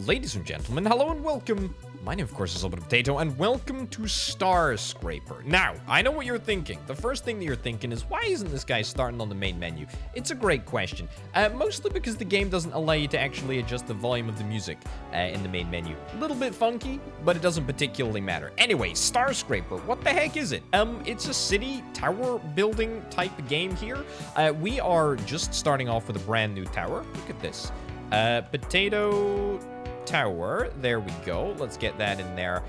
Ladies and gentlemen, hello and welcome. My name, of course, is Potato, and welcome to StarScraper. Now, I know what you're thinking. The first thing that you're thinking is, why isn't this guy starting on the main menu? It's a great question. Mostly because the game doesn't allow you to actually adjust the volume of the music in the main menu. A little bit funky, but it doesn't particularly matter. Anyway, StarScraper, what the heck is it? It's a city tower building type game here. We are just starting off with a brand new tower. Look at this. Potato tower. There we go. Let's get that in there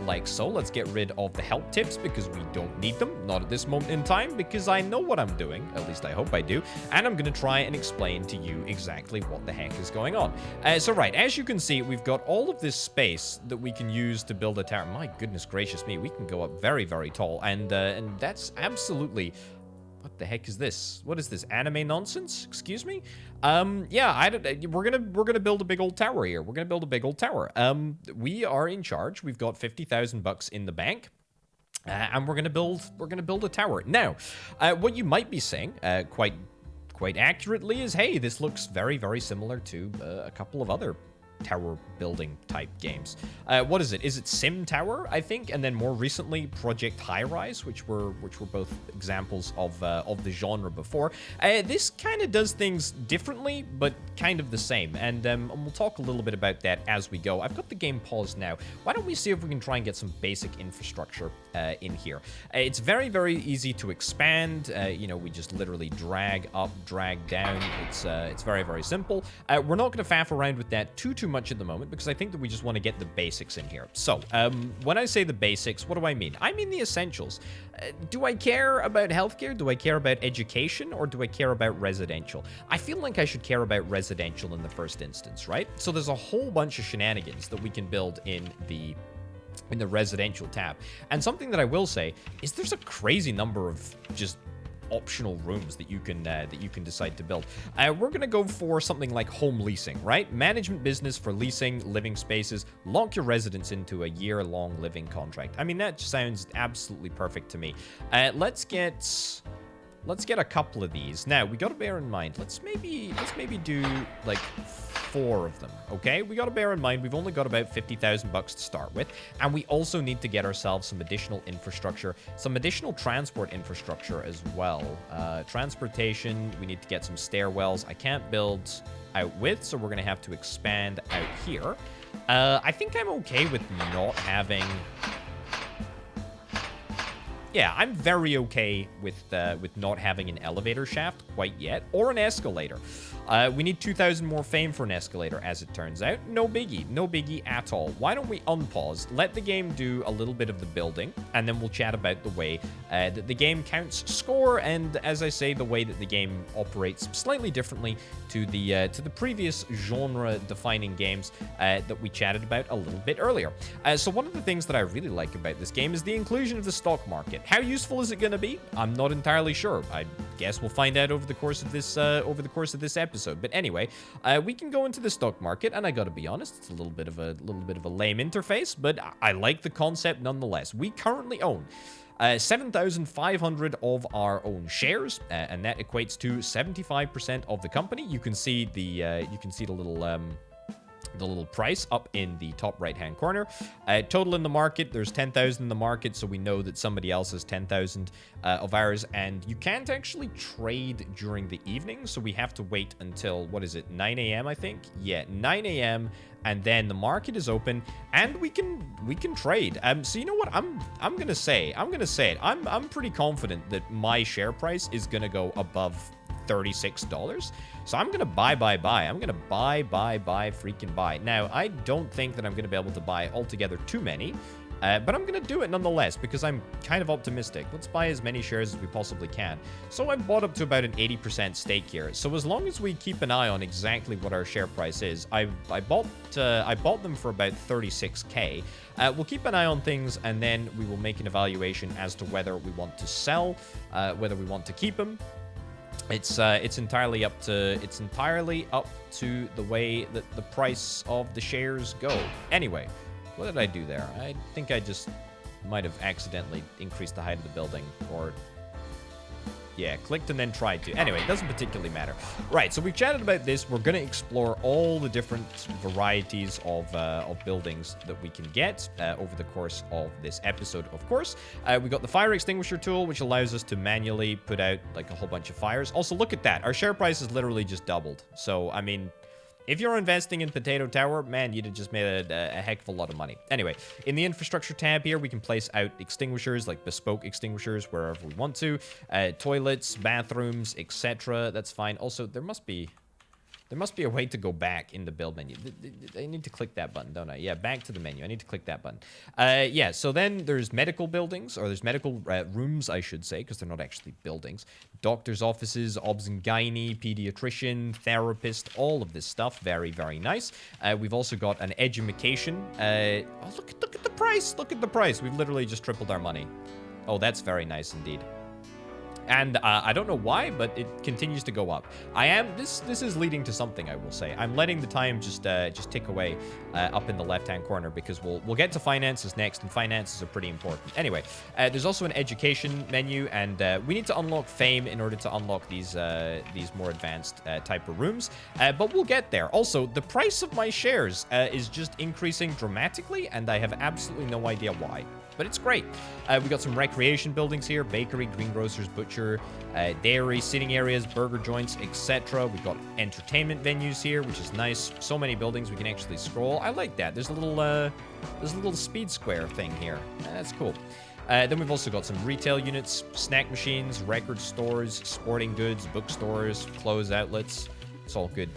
like so. Let's get rid of the help tips because we don't need them. Not at this moment in time because I know what I'm doing. At least I hope I do. And I'm going to try and explain to you exactly what the heck is going on. So right, as you can see, we've got all of this space that we can use to build a tower. My goodness gracious me, we can go up very, very tall. And that's absolutely... What the heck is this? What is this? Anime nonsense? Excuse me? Yeah, we're gonna build a big old tower here. We're gonna build a big old tower. We are in charge. We've got 50,000 bucks in the bank. And we're gonna build a tower. Now, what you might be saying, quite accurately, is, hey, this looks very, very similar to a couple of other tower building type games. What is it? Is it Sim Tower, I think? And then more recently, Project Highrise, which were both examples of the genre before. This kind of does things differently, but kind of the same. And we'll talk a little bit about that as we go. I've got the game paused now. Why don't we see if we can try and get some basic infrastructure in here? It's very, very easy to expand. You know, we just literally drag up, drag down. It's very, very simple. We're not going to faff around with that too much at the moment because I think that we just want to get the basics in here. So, when I say the basics, what do I mean? I mean the essentials. Do I care about healthcare? Do I care about education? Or do I care about residential? I feel like I should care about residential in the first instance, right? So there's a whole bunch of shenanigans that we can build in the residential tab. And something that I will say is there's a crazy number of just optional rooms that you can decide to build. We're gonna go for something like home leasing, right? Management business for leasing living spaces. Lock your residents into a year-long living contract. I mean, that sounds absolutely perfect to me. Let's get a couple of these. Now, we got to bear in mind, let's maybe do like 4 of them, okay? We got to bear in mind we've only got about 50,000 bucks to start with, and we also need to get ourselves some additional infrastructure, some additional transport infrastructure as well. Transportation, we need to get some stairwells. I can't build out with, so we're going to have to expand out here. I think I'm okay with not having... Yeah, I'm very okay with not having an elevator shaft quite yet, or an escalator. We need 2,000 more fame for an escalator, as it turns out. No biggie at all. Why don't we unpause, let the game do a little bit of the building, and then we'll chat about the way that the game counts score, and as I say, the way that the game operates slightly differently to the previous genre-defining games that we chatted about a little bit earlier. So one of the things that I really like about this game is the inclusion of the stock market. How useful is it going to be? I'm not entirely sure. I guess we'll find out over the course of this episode. But anyway, we can go into the stock market, and I got to be honest, it's a little bit of a lame interface, but I like the concept nonetheless. We currently own 7,500 of our own shares, and that equates to 75% of the company. You can see the little price up in the top right-hand corner. Total in the market, there's 10,000 in the market, so we know that somebody else has 10,000 of ours, and you can't actually trade during the evening, so we have to wait until, what is it, 9 a.m., I think? Yeah, 9 a.m., and then the market is open, and we can trade. So you know what? I'm gonna say it. I'm pretty confident that my share price is gonna go above $36. So I'm gonna buy. I'm gonna buy, freaking buy. Now, I don't think that I'm gonna be able to buy altogether too many, but I'm gonna do it nonetheless because I'm kind of optimistic. Let's buy as many shares as we possibly can. So I've bought up to about an 80% stake here. So as long as we keep an eye on exactly what our share price is, I bought them for about 36K. We'll keep an eye on things, and then we will make an evaluation as to whether we want to sell, whether we want to keep them. It's entirely up to the way that the price of the shares go. Anyway, what did I do there? I think I just might have accidentally increased the height of the building, or Yeah, clicked and then tried to. Anyway, it doesn't particularly matter. Right, so we've chatted about this. We're going to explore all the different varieties of buildings that we can get over the course of this episode, of course. We got the fire extinguisher tool, which allows us to manually put out like a whole bunch of fires. Also, look at that. Our share price has literally just doubled. So, I mean, if you're investing in Potato Tower, man, you'd have just made a heck of a lot of money. Anyway, in the infrastructure tab here, we can place out extinguishers, like bespoke extinguishers, wherever we want to. Toilets, bathrooms, etc. That's fine. Also, there must be a way to go back in the build menu. I need to click that button, don't I? Yeah, back to the menu. I need to click that button. Yeah, so then there's medical buildings, or there's medical rooms, I should say, because they're not actually buildings. Doctor's offices, obs and gynae, pediatrician, therapist, all of this stuff. Very, very nice. We've also got an edumacation. Oh, look at the price. Look at the price. We've literally just tripled our money. Oh, that's very nice indeed. And I don't know why, but it continues to go up. This is leading to something, I will say. I'm letting the time just tick away up in the left-hand corner, because we'll get to finances next, and finances are pretty important. Anyway, there's also an education menu, and we need to unlock fame in order to unlock these more advanced type of rooms. But we'll get there. Also, the price of my shares is just increasing dramatically, and I have absolutely no idea why. But it's great. We got some recreation buildings here: bakery, greengrocers, butcher, dairy, sitting areas, burger joints, etc. We've got entertainment venues here, which is nice. So many buildings we can actually scroll. I like that. There's a little speed square thing here. That's cool. Then we've also got some retail units, snack machines, record stores, sporting goods, bookstores, clothes outlets. It's all good,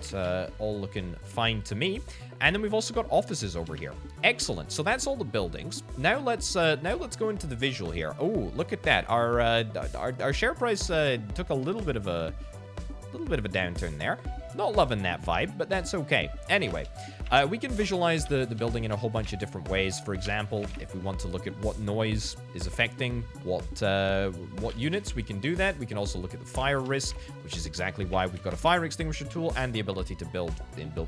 all looking fine to me. And then we've also got offices over here. Excellent. So that's all the buildings. Now let's go into the visual here. Oh, look at that. Our share price took a little bit of a downturn there. Not loving that vibe, but that's okay. Anyway, we can visualize the building in a whole bunch of different ways. For example, if we want to look at what noise is affecting what units, we can do that. We can also look at the fire risk, which is exactly why we've got a fire extinguisher tool and the ability to build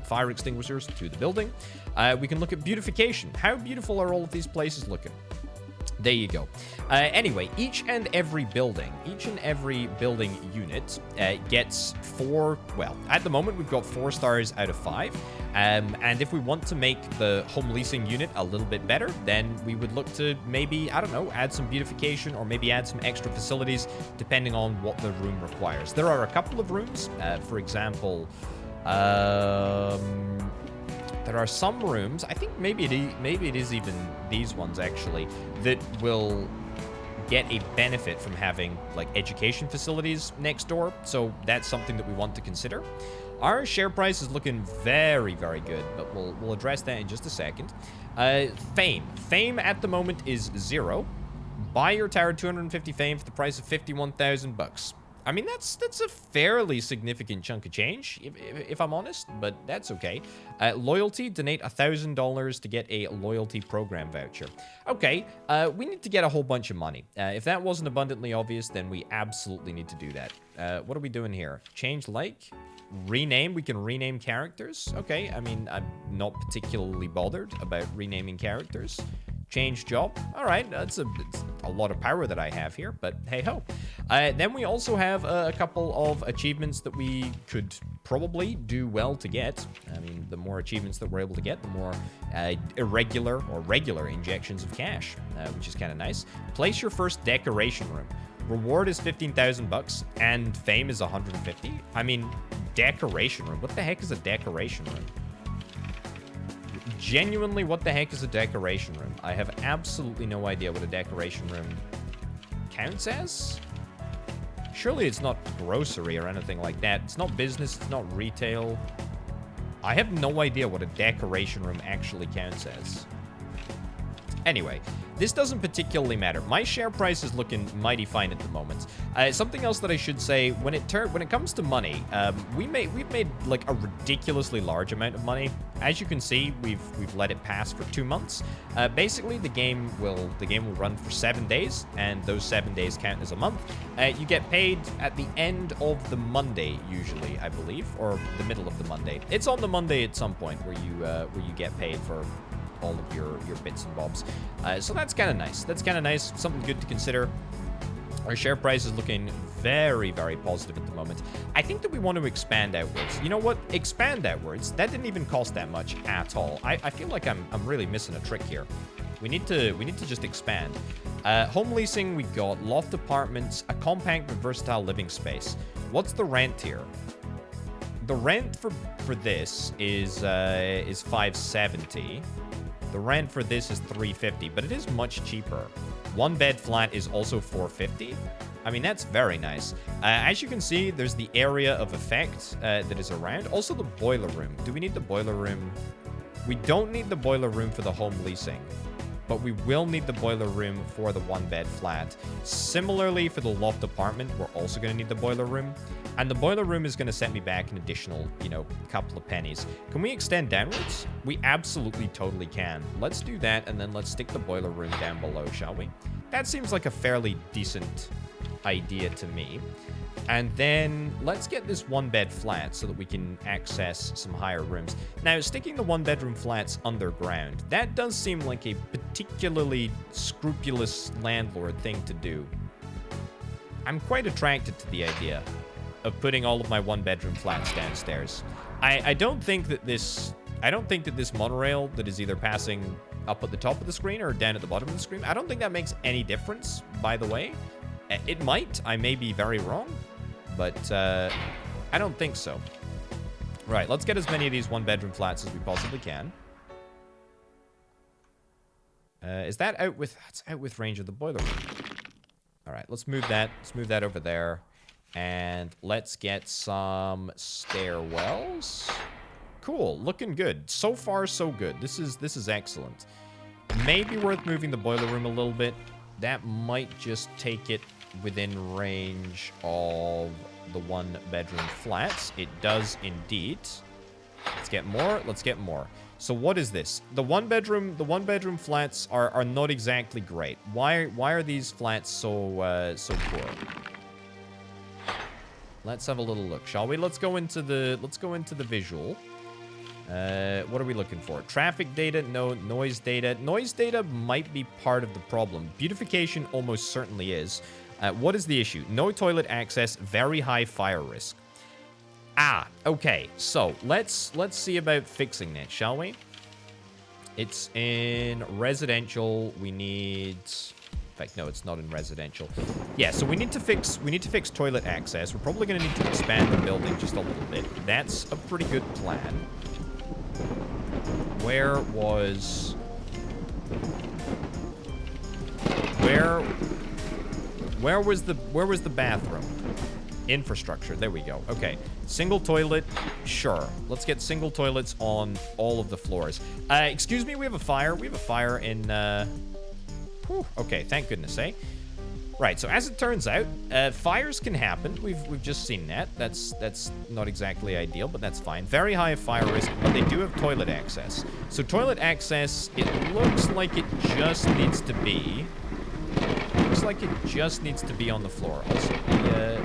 fire extinguishers to the building. We can look at beautification. How beautiful are all of these places looking? There you go. Anyway, each and every building unit gets 4, well, at the moment we've got 4 stars out of 5. And if we want to make the home leasing unit a little bit better, then we would look to maybe, I don't know, add some beautification or maybe add some extra facilities depending on what the room requires. There are a couple of rooms, for example, there are some rooms, I think maybe it is even these ones actually, that will get a benefit from having like education facilities next door. So that's something that we want to consider. Our share price is looking very, very good, but we'll address that in just a second. Fame. Fame at the moment is 0. Buy your tower 250 fame for the price of 51,000 bucks. I mean, that's a fairly significant chunk of change, if I'm honest, but that's okay. Loyalty, donate $1,000 to get a loyalty program voucher. Okay, we need to get a whole bunch of money. If that wasn't abundantly obvious, then we absolutely need to do that. What are we doing here? Change like? Rename? We can rename characters? Okay, I mean, I'm not particularly bothered about renaming characters. Change job. All right, it's a lot of power that I have here, but hey-ho. Then we also have a couple of achievements that we could probably do well to get. I mean, the more achievements that we're able to get, the more irregular or regular injections of cash, which is kind of nice. Place your first decoration room. Reward is 15,000 bucks, and fame is 150. I mean, decoration room. What the heck is a decoration room? Genuinely, what the heck is a decoration room? I have absolutely no idea what a decoration room counts as. Surely it's not grocery or anything like that. It's not business, it's not retail. I have no idea what a decoration room actually counts as. Anyway, this doesn't particularly matter. My share price is looking mighty fine at the moment. Something else that I should say, when it comes to money, we've made like a ridiculously large amount of money. As you can see, we've let it pass for 2 months. Basically, the game will run for 7 days, and those 7 days count as a month. You get paid at the end of the Monday, usually, I believe, or the middle of the Monday. It's on the Monday at some point where you get paid for all of your bits and bobs. So that's kind of nice. That's kind of nice. Something good to consider. Our share price is looking very, very positive at the moment. I think that we want to expand outwards. You know what? Expand outwards. That didn't even cost that much at all. I feel like I'm really missing a trick here. We need to just expand. Home leasing, we got loft apartments, a compact but versatile living space. What's the rent here? The rent for this is 570. The rent for this is 350, but it is much cheaper. One bed flat is also 450. I mean, that's very nice. As you can see, there's the area of effect that is around. Also, the boiler room. Do we need the boiler room? We don't need the boiler room for the home leasing, but we will need the boiler room for the one bed flat. Similarly, for the loft apartment, we're also going to need the boiler room. And the boiler room is going to set me back an additional, you know, couple of pennies. Can we extend downwards? We absolutely totally can. Let's do that, and then let's stick the boiler room down below, shall we? That seems like a fairly decent idea to me. And then let's get this one bed flat so that we can access some higher rooms. Now, sticking the one bedroom flats underground, that does seem like a particularly scrupulous landlord thing to do. I'm quite attracted to the idea of putting all of my one bedroom flats downstairs. I don't think that this monorail that is either passing up at the top of the screen or down at the bottom of the screen, I don't think that makes any difference, by the way. It might. I may be very wrong, but I don't think so. Right, let's get as many of these one bedroom flats as we possibly can. Is that out with... That's out with range of the boiler room. All right, let's move that. Let's move that over there. And let's get some stairwells. Cool, looking good. So far, so good. This is excellent. Maybe worth moving the boiler room a little bit. That might just take it within range of the one bedroom flats. It does indeed. Let's get more. Let's get more. So what is this? The one bedroom flats are not exactly great. Why are these flats so poor? Let's have a little look, shall we? Let's go into the visual. What are we looking for? Traffic data, no. Noise data. Noise data might be part of the problem. Beautification almost certainly is. What is the issue? No toilet access, very high fire risk. Ah, okay. So let's see about fixing that, shall we? It's in residential. We need... In fact, no, it's not in residential. Yeah, so we need to fix toilet access. We're probably going to need to expand the building just a little bit. That's a pretty good plan. Where was the bathroom? Infrastructure. There we go. Okay. Single toilet. Sure. Let's get single toilets on all of the floors. Excuse me, we have a fire. We have a fire in whew, okay, thank goodness, eh? Right, so as it turns out, fires can happen. We've just seen that. That's not exactly ideal, but that's fine. Very high fire risk, but they do have toilet access. So toilet access, it looks like it just needs to be... Looks like it just needs to be on the floor. Also, the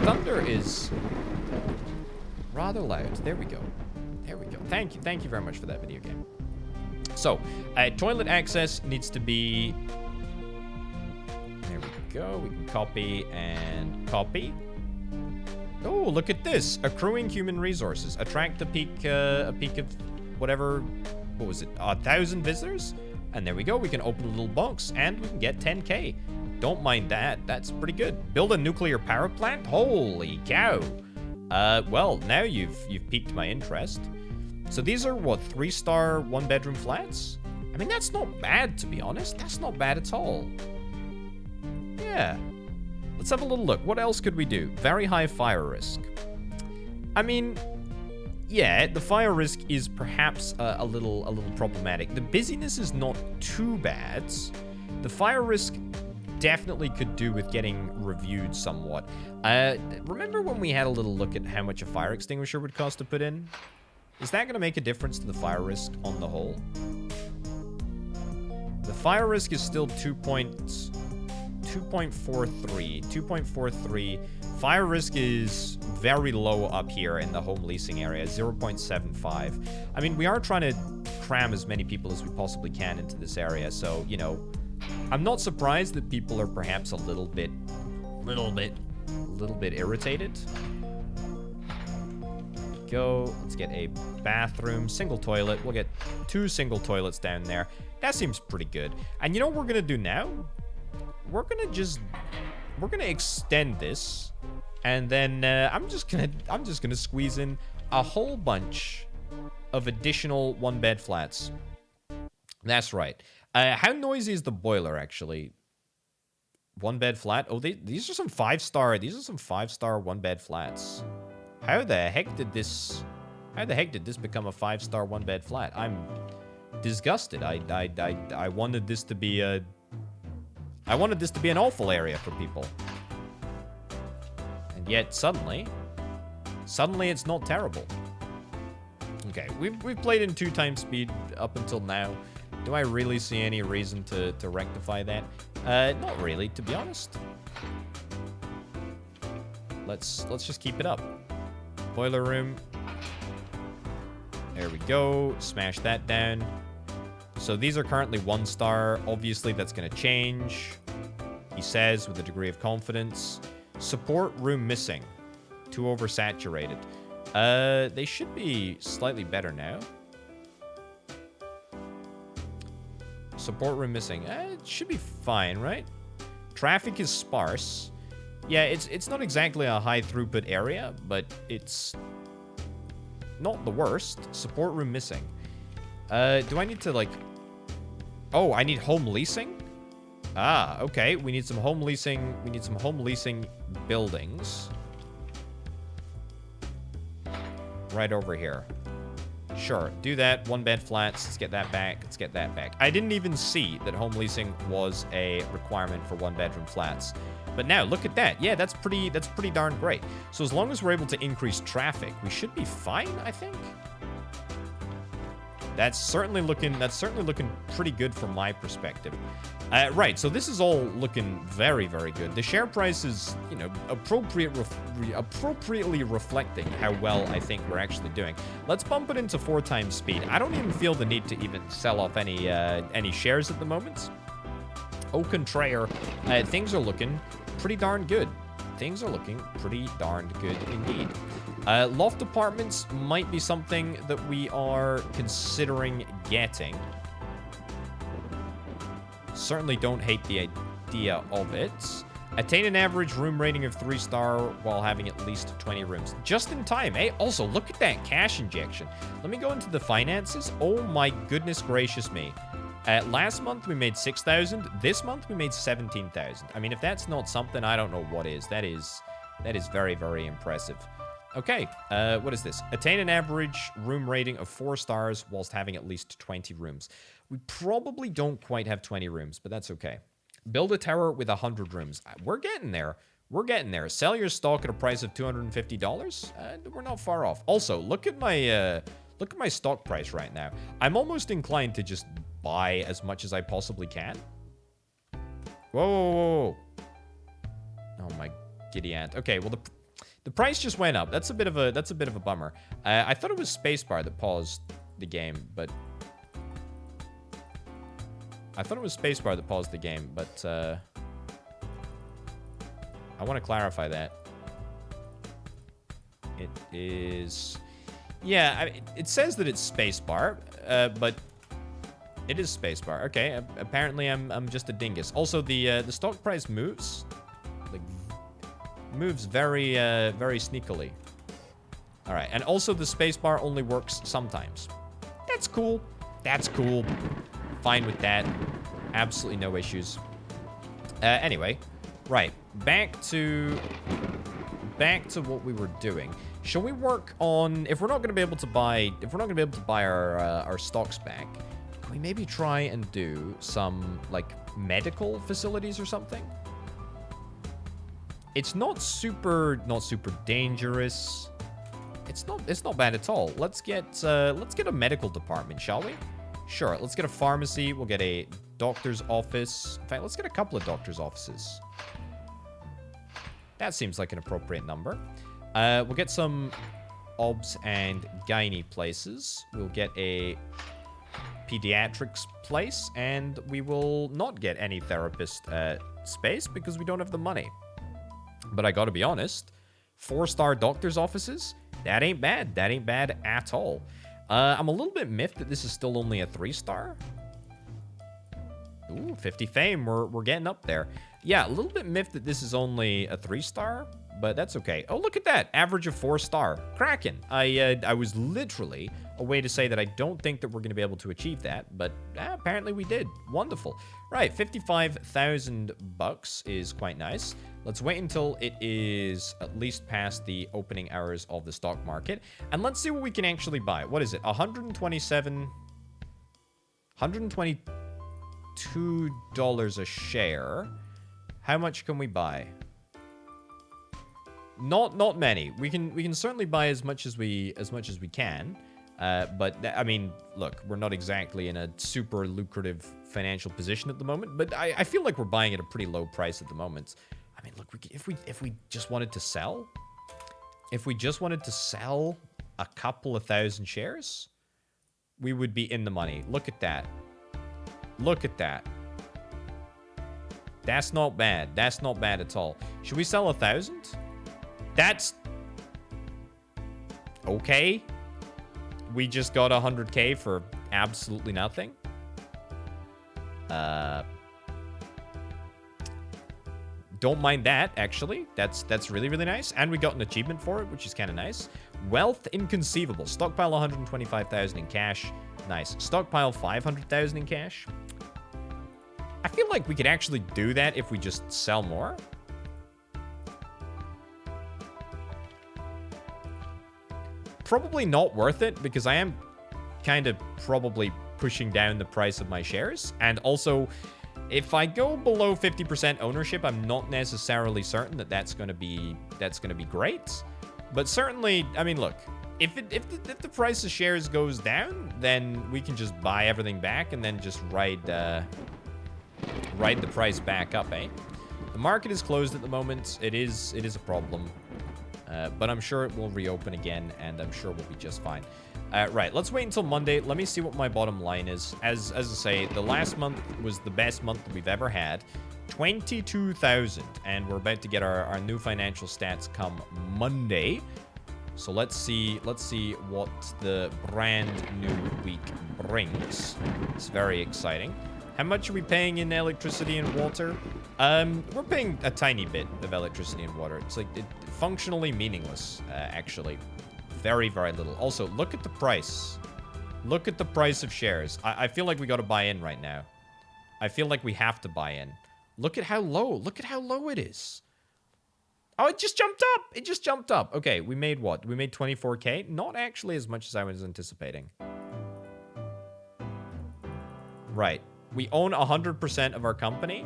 thunder is rather loud. There we go. There we go. Thank you very much for that video game. So, toilet access needs to be... There we go. We can copy and copy. Oh, look at this. Accruing human resources. Attract a peak of whatever... What was it? 1,000 visitors? And there we go. We can open a little box and we can get 10K. Don't mind that. That's pretty good. Build a nuclear power plant? Holy cow. Well, now you've piqued my interest. So these are, what, 3-star, 1-bedroom flats? I mean, that's not bad, to be honest. That's not bad at all. Yeah. Let's have a little look. What else could we do? Very high fire risk. I mean, yeah, the fire risk is perhaps a little problematic. The busyness is not too bad. The fire risk definitely could do with getting reviewed somewhat. Remember when we had a little look at how much a fire extinguisher would cost to put in? Is that going to make a difference to the fire risk on the whole? The fire risk is still 2.43. Fire risk is very low up here in the home leasing area, 0.75. I mean, we are trying to cram as many people as we possibly can into this area, so, you know, I'm not surprised that people are perhaps a little bit little bit irritated. Go. Let's get a bathroom, single toilet. We'll get 2 single toilets down there. That seems pretty good. And you know what we're gonna do now? We're gonna extend this, and then I'm just gonna squeeze in a whole bunch of additional 1-bed flats. That's right. How noisy is the boiler actually? 1-bed flat. Oh, these are some 5-star. These are some 5-star 1-bed flats. How the heck did this become a 5-star 1-bed flat? I'm disgusted. I wanted this to be an awful area for people. And yet suddenly it's not terrible. Okay, we've played in 2 times speed up until now. Do I really see any reason to rectify that? Not really, to be honest. Let's just keep it up. Boiler room. There we go. Smash that down. So these are currently 1-star. Obviously, that's going to change. He says with a degree of confidence. Support room missing. Too oversaturated. They should be slightly better now. Support room missing. It should be fine, right? Traffic is sparse. Yeah, it's not exactly a high throughput area, but it's not the worst. Support room missing. Do I need to, like... Oh, I need home leasing? Ah, okay. We need some home leasing. We need some home leasing buildings. Right over here. Sure, do that. 1-bed flats. Let's get that back. Let's get that back. I didn't even see that home leasing was a requirement for 1-bedroom flats. But now, look at that. Yeah, that's pretty darn great. So as long as we're able to increase traffic, we should be fine, I think. That's certainly looking pretty good from my perspective. Right, so this is all looking very, very good. The share price is, you know, appropriately reflecting how well I think we're actually doing. Let's bump it into 4 times speed. I don't even feel the need to even sell off any shares at the moment. Au contraire, things are looking pretty darn good. Things are looking pretty darn good indeed. Loft apartments might be something that we are considering getting. Certainly don't hate the idea of it. Attain an average room rating of 3-star while having at least 20 rooms. Just in time, eh? Also, look at that cash injection. Let me go into the finances. Oh my goodness gracious me. Last month we made 6,000. This month we made 17,000. I mean, if that's not something, I don't know what is. That is very, very impressive. Okay, what is this? Attain an average room rating of 4 stars whilst having at least 20 rooms. We probably don't quite have 20 rooms, but that's okay. Build a tower with 100 rooms. We're getting there. We're getting there. Sell your stock at a price of $250. We're not far off. Also, look at my stock price right now. I'm almost inclined to just buy as much as I possibly can. Whoa, whoa, whoa, whoa. Oh my giddy aunt. Okay, well the price just went up. That's a bit of a bummer. I thought it was spacebar that paused the game, but I want to clarify that. It is, yeah. It says that it's spacebar, but it is spacebar. Okay. Apparently, I'm just a dingus. Also, the stock price moves. Moves very, very sneakily. All right, and also the spacebar only works sometimes. That's cool. That's cool. Fine with that. Absolutely no issues. Anyway, right, back to what we were doing. Shall we work on, if we're not going to be able to buy our stocks back, can we maybe try and do some like medical facilities or something? It's not super dangerous. It's not bad at all. Let's get a medical department, shall we? Sure. Let's get a pharmacy. We'll get a doctor's office. In fact, let's get a couple of doctor's offices. That seems like an appropriate number. We'll get some obs and gynae places. We'll get a pediatrics place, and we will not get any therapist space because we don't have the money. But I gotta be honest, 4-star doctor's offices, that ain't bad. That ain't bad at all. I'm a little bit miffed that this is still only a 3-star. Ooh, 50 fame. We're getting up there. Yeah, a little bit miffed that this is only a 3-star, but that's okay. Oh, look at that. Average of 4-star. Cracking. I was literally a way to say that I don't think that we're going to be able to achieve that, but apparently we did. Wonderful. Right, 55,000 bucks is quite nice. Let's wait until it is at least past the opening hours of the stock market, and let's see what we can actually buy. What is it? 127... $122 a share. How much can we buy? Not many. We can certainly buy as much as we can. But I mean, look, we're not exactly in a super lucrative financial position at the moment, but I feel like we're buying at a pretty low price at the moment. I mean, look, if we just wanted to sell, a couple of thousand shares, we would be in the money. Look at that. Look at that. That's not bad. That's not bad at all. Should we sell 1,000? That's okay. We just got 100K for absolutely nothing. Don't mind that, actually. That's really, really nice. And we got an achievement for it, which is kind of nice. Wealth inconceivable. Stockpile 125,000 in cash. Nice. Stockpile 500,000 in cash. I feel like we could actually do that if we just sell more. Probably not worth it, because I am kind of probably pushing down the price of my shares. And also, if I go below 50% ownership, I'm not necessarily certain that that's going to be great. But certainly, I mean, look, if the price of shares goes down, then we can just buy everything back and then just ride the price back up, eh? The market is closed at the moment. It is a problem. But I'm sure it will reopen again, and I'm sure we'll be just fine. Right, let's wait until Monday. Let me see what my bottom line is. As I say, the last month was the best month that we've ever had. 22,000, and we're about to get our new financial stats come Monday. So let's see what the brand new week brings. It's very exciting. How much are we paying in electricity and water? We're paying a tiny bit of electricity and water. It's like functionally meaningless, actually. Very, very little. Also, look at the price. Look at the price of shares. I feel like we got to buy in right now. I feel like we have to buy in. Look at how low. Look at how low it is. Oh, it just jumped up. It just jumped up. Okay, we made what? We made 24K? Not actually as much as I was anticipating. Right. We own 100% of our company,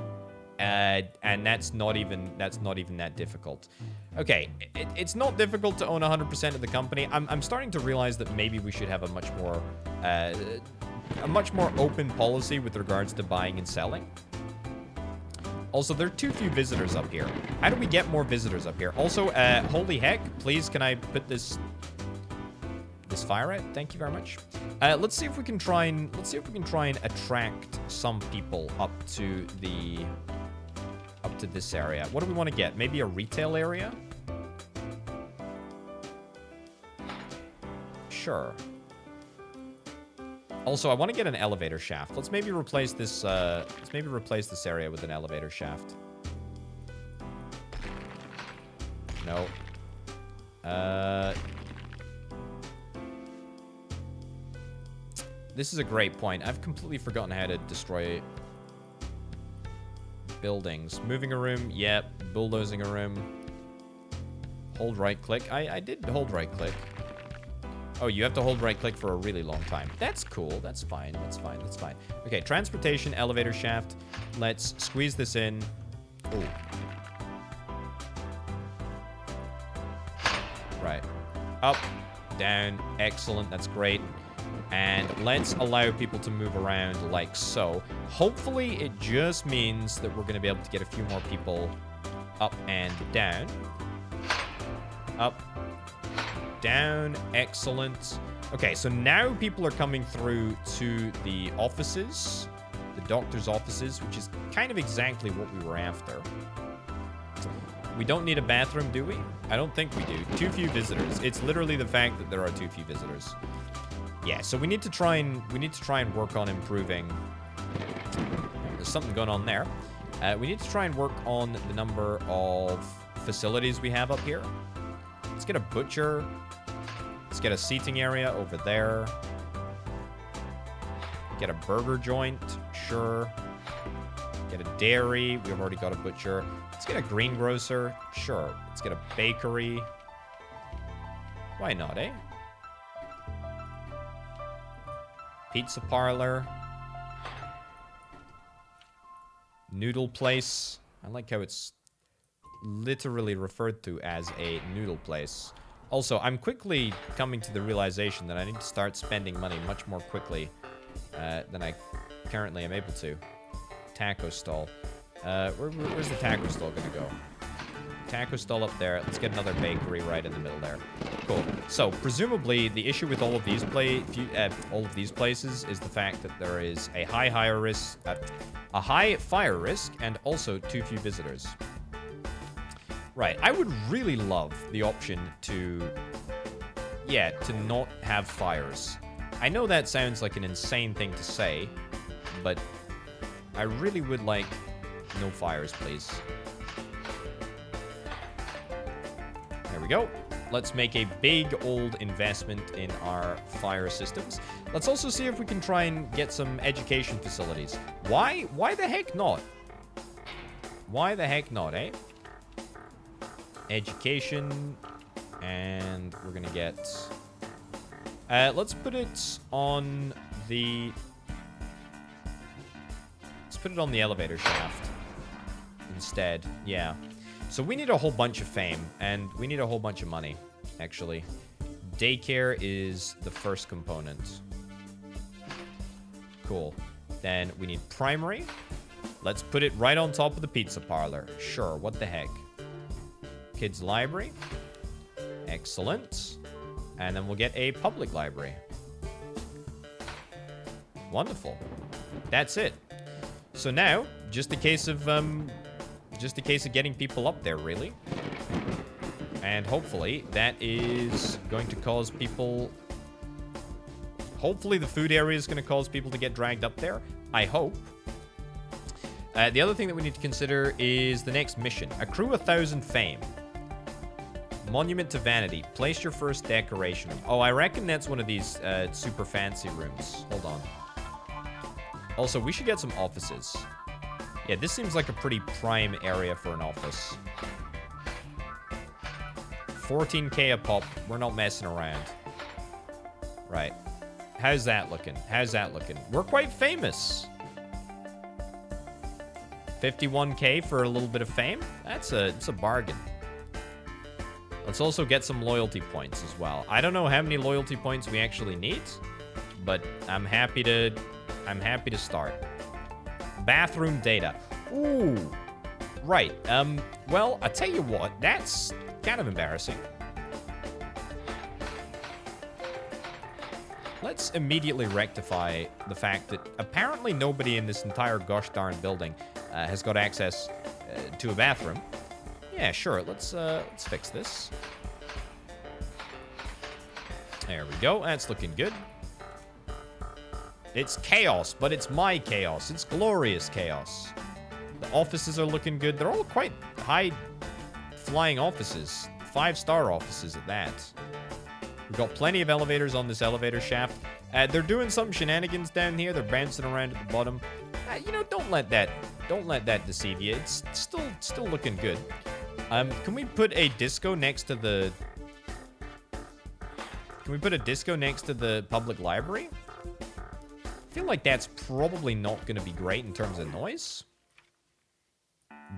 and that's not even that difficult. Okay, it's not difficult to own 100% of the company. I'm starting to realize that maybe we should have a much more open policy with regards to buying and selling. Also, there are too few visitors up here. How do we get more visitors up here? Also, holy heck, please, can I put this fire out? Thank you very much. Let's see if we can try and attract some people up to this area. What do we want to get? Maybe a retail area? Sure. Also, I want to get an elevator shaft. Let's maybe replace this area with an elevator shaft. No. This is a great point. I've completely forgotten how to destroy buildings. Moving a room, yep. Bulldozing a room. Hold right click. I did hold right click. Oh, you have to hold right click for a really long time. That's cool. That's fine. That's fine. That's fine. Okay, transportation, elevator shaft. Let's squeeze this in. Ooh. Right. Up, down. Excellent. That's great. And let's allow people to move around like so. Hopefully, it just means that we're going to be able to get a few more people up and down. Up, down. Excellent. Okay, so now people are coming through to the offices, the doctor's offices, which is kind of exactly what we were after. We don't need a bathroom, do we? I don't think we do. Too few visitors. It's literally the fact that there are too few visitors. Yeah, so we need to try and work on improving. There's something going on there. We need to try and work on the number of facilities we have up here. Let's get a butcher. Let's get a seating area over there. Get a burger joint. Sure. Get a dairy. We've already got a butcher. Let's get a greengrocer. Sure. Let's get a bakery. Why not, eh? Pizza parlor. Noodle place. I like how it's literally referred to as a noodle place. Also, I'm quickly coming to the realization that I need to start spending money much more quickly than I currently am able to. Taco stall. Where's the taco stall gonna go? Taco stall up there. Let's get another bakery right in the middle there. Cool. So, presumably, the issue with all of these places is the fact that there is a high fire risk, and also too few visitors. Right. I would really love the option to not have fires. I know that sounds like an insane thing to say, but I really would like no fires, please. There we go. Let's make a big old investment in our fire systems. Let's also see if we can try and get some education facilities. Why the heck not? Why the heck not, eh? Education. And we're gonna get... let's put it on the... Let's put it on the elevator shaft instead. Yeah. So we need a whole bunch of fame, and we need a whole bunch of money, actually. Daycare is the first component. Cool. Then we need primary. Let's put it right on top of the pizza parlor. Sure, what the heck. Kids library. Excellent. And then we'll get a public library. Wonderful. That's it. So now, just a case of getting people up there, really. And hopefully, that is going to cause people... Hopefully, the food area is going to cause people to get dragged up there. I hope. The other thing that we need to consider is the next mission. Accrue 1,000 fame. Monument to Vanity. Place your first decoration. Oh, I reckon that's one of these super fancy rooms. Hold on. Also, we should get some offices. Yeah, this seems like a pretty prime area for an office. 14k a pop. We're not messing around. Right. How's that looking? How's that looking? We're quite famous. 51k for a little bit of fame? It's a bargain. Let's also get some loyalty points as well. I don't know how many loyalty points we actually need, but I'm happy to start. Bathroom data. Ooh. Right. Well, I tell you what, that's kind of embarrassing. Let's immediately rectify the fact that apparently nobody in this entire gosh darn building has got access to a bathroom. Yeah, sure. Let's fix this. There we go. That's looking good. It's chaos, but it's my chaos. It's glorious chaos. The offices are looking good. They're all quite high-flying offices. 5-star offices at that. We've got plenty of elevators on this elevator shaft. They're doing some shenanigans down here. They're bouncing around at the bottom. You know, don't let that deceive you. It's still looking good. Can we put a disco next to the... Can we put a disco next to the public library? I feel like that's probably not going to be great in terms of noise.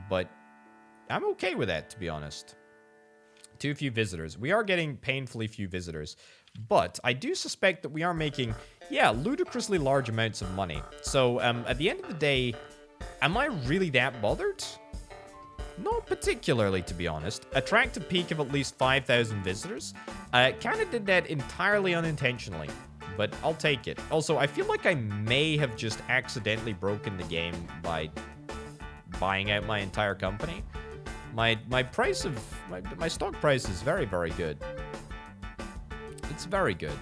But I'm okay with that, to be honest. Too few visitors. We are getting painfully few visitors. But I do suspect that we are making, yeah, ludicrously large amounts of money. So, at the end of the day, am I really that bothered? Not particularly, to be honest. Attract a peak of at least 5,000 visitors. Kind of did that entirely unintentionally, but I'll take it. Also, I feel like I may have just accidentally broken the game by buying out my entire company. My price of... My stock price is very, very good. It's very good.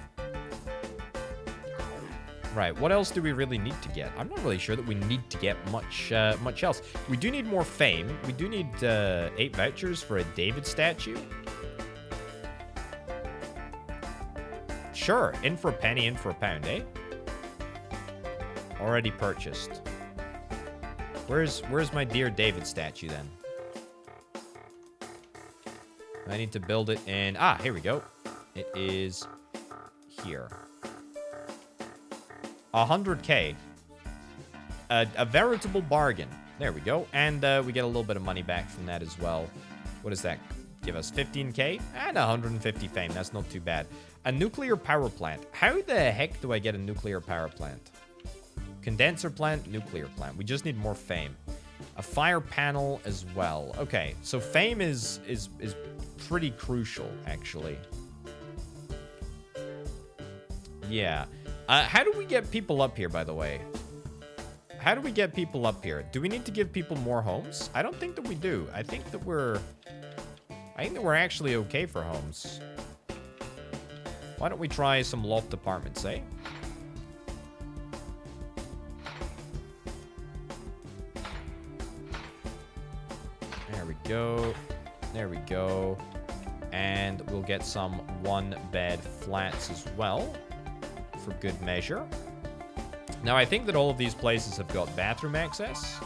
Right, what else do we really need to get? I'm not really sure that we need to get much else. We do need more fame. We do need 8 vouchers for a David statue. Sure, in for a penny, in for a pound, eh? Already purchased. Where's my dear David statue then? I need to build it in... Ah, here we go. It is here. 100K. A veritable bargain. There we go. And we get a little bit of money back from that as well. What does that give us? 15K and 150 fame. That's not too bad. A nuclear power plant. How the heck do I get a nuclear power plant? Condenser plant, nuclear plant. We just need more fame. A fire panel as well. Okay, so fame is pretty crucial, actually. Yeah. How do we get people up here, by the way? How do we get people up here? Do we need to give people more homes? I don't think that we do. I think that we're actually okay for homes. Why don't we try some loft apartments, eh? There we go. There we go. And we'll get some 1-bed flats as well, for good measure. Now, I think that all of these places have got bathroom access.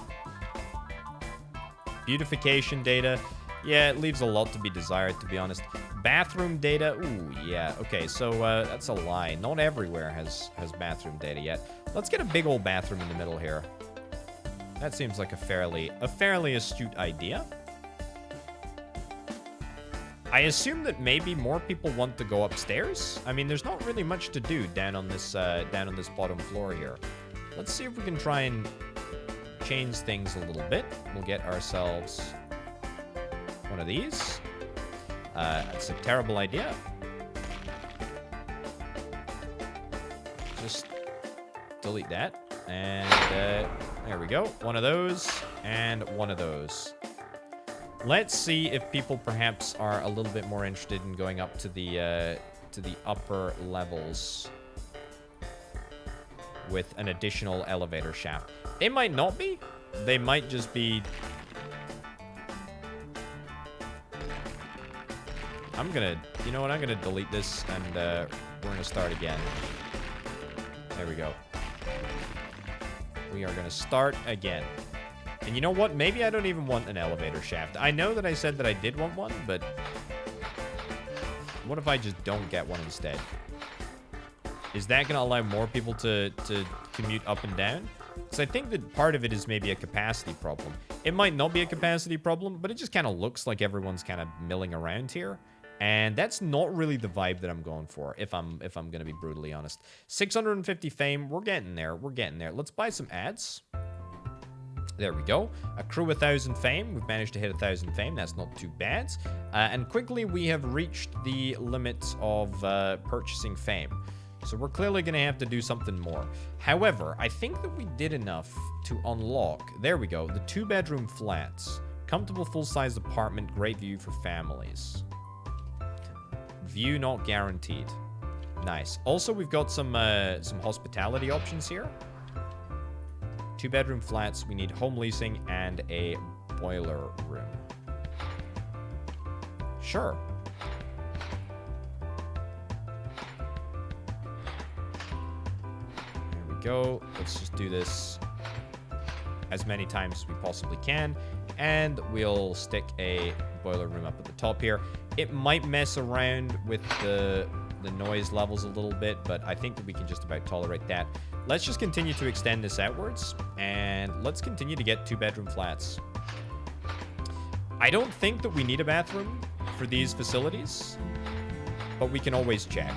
Beautification data. Yeah, it leaves a lot to be desired, to be honest. Bathroom data. Ooh, yeah. Okay, so that's a lie. Not everywhere has bathroom data yet. Let's get a big old bathroom in the middle here. That seems like a fairly astute idea. I assume that maybe more people want to go upstairs. I mean, there's not really much to do down on this bottom floor here. Let's see if we can try and change things a little bit. We'll get ourselves one of these. That's a terrible idea. Just delete that. And there we go. One of those and one of those. Let's see if people perhaps are a little bit more interested in going up to the upper levels with an additional elevator shaft. They might not be. They might just be... You know what? I'm gonna delete this and we're gonna start again. There we go. We are gonna start again. And you know what? Maybe I don't even want an elevator shaft. I know that I said that I did want one, but what if I just don't get one instead? Is that going to allow more people to commute up and down? Because I think that part of it is maybe a capacity problem. It might not be a capacity problem, but it just kind of looks like everyone's kind of milling around here. And that's not really the vibe that I'm going for, if I'm going to be brutally honest. 650 fame. We're getting there. We're getting there. Let's buy some ads. There we go. Accrue 1,000 fame. We've managed to hit 1,000 fame. That's not too bad. And quickly, we have reached the limits of purchasing fame. So we're clearly going to have to do something more. However, I think that we did enough to unlock... There we go. The 2-bedroom flats. Comfortable full-size apartment. Great view for families. View not guaranteed. Nice. Also, we've got some hospitality options here. 2-bedroom flats, we need home leasing and a boiler room. Sure. There we go. Let's just do this as many times as we possibly can. And we'll stick a boiler room up at the top here. It might mess around with the noise levels a little bit, but I think that we can just about tolerate that. Let's just continue to extend this outwards, and let's continue to get 2-bedroom flats. I don't think that we need a bathroom for these facilities, but we can always check.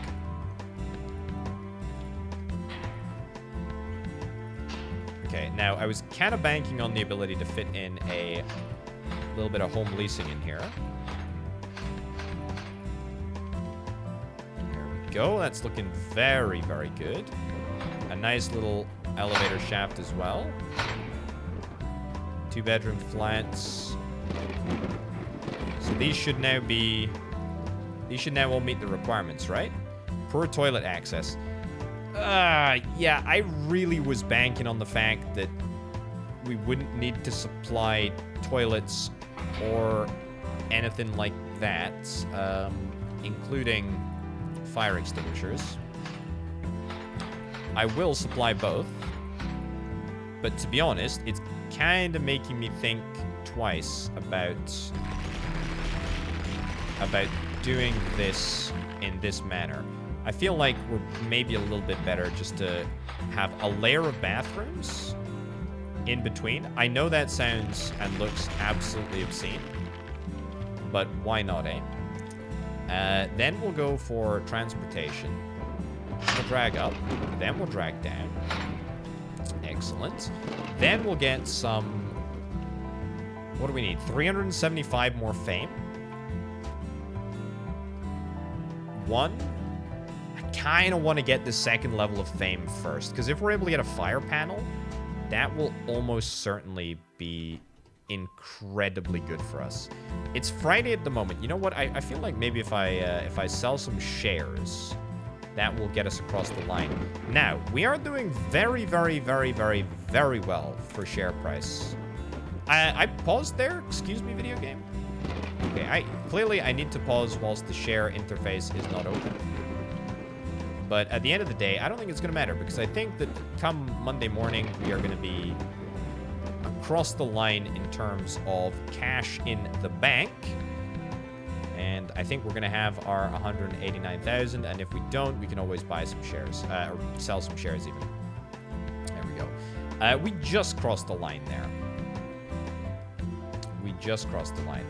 Okay, now I was kind of banking on the ability to fit in a little bit of home leasing in here. There we go. That's looking very, very good. A nice little elevator shaft as well. 2-bedroom flats. So these should now all meet the requirements, right? Per toilet access. Yeah, I really was banking on the fact that we wouldn't need to supply toilets or anything like that, including fire extinguishers. I will supply both, but to be honest, it's kind of making me think twice about doing this in this manner. I feel like we're maybe a little bit better just to have a layer of bathrooms in between. I know that sounds and looks absolutely obscene, but why not, eh? Then we'll go for transportation. We'll drag up, then we'll drag down. Excellent. Then we'll get some... What do we need? 375 more fame. I kind of want to get the second level of fame first, because if we're able to get a fire panel, that will almost certainly be incredibly good for us. It's Friday at the moment. You know what? I feel like maybe if I sell some shares, that will get us across the line. Now, we are doing very, very, very, very, very well for share price. I paused there. Excuse me, video game. Okay, clearly I need to pause whilst the share interface is not open. But at the end of the day, I don't think it's going to matter, because I think that come Monday morning, we are going to be across the line in terms of cash in the bank. And I think we're going to have our 189,000. And if we don't, we can always buy some shares, or sell some shares even. There we go. We just crossed the line there. We just crossed the line.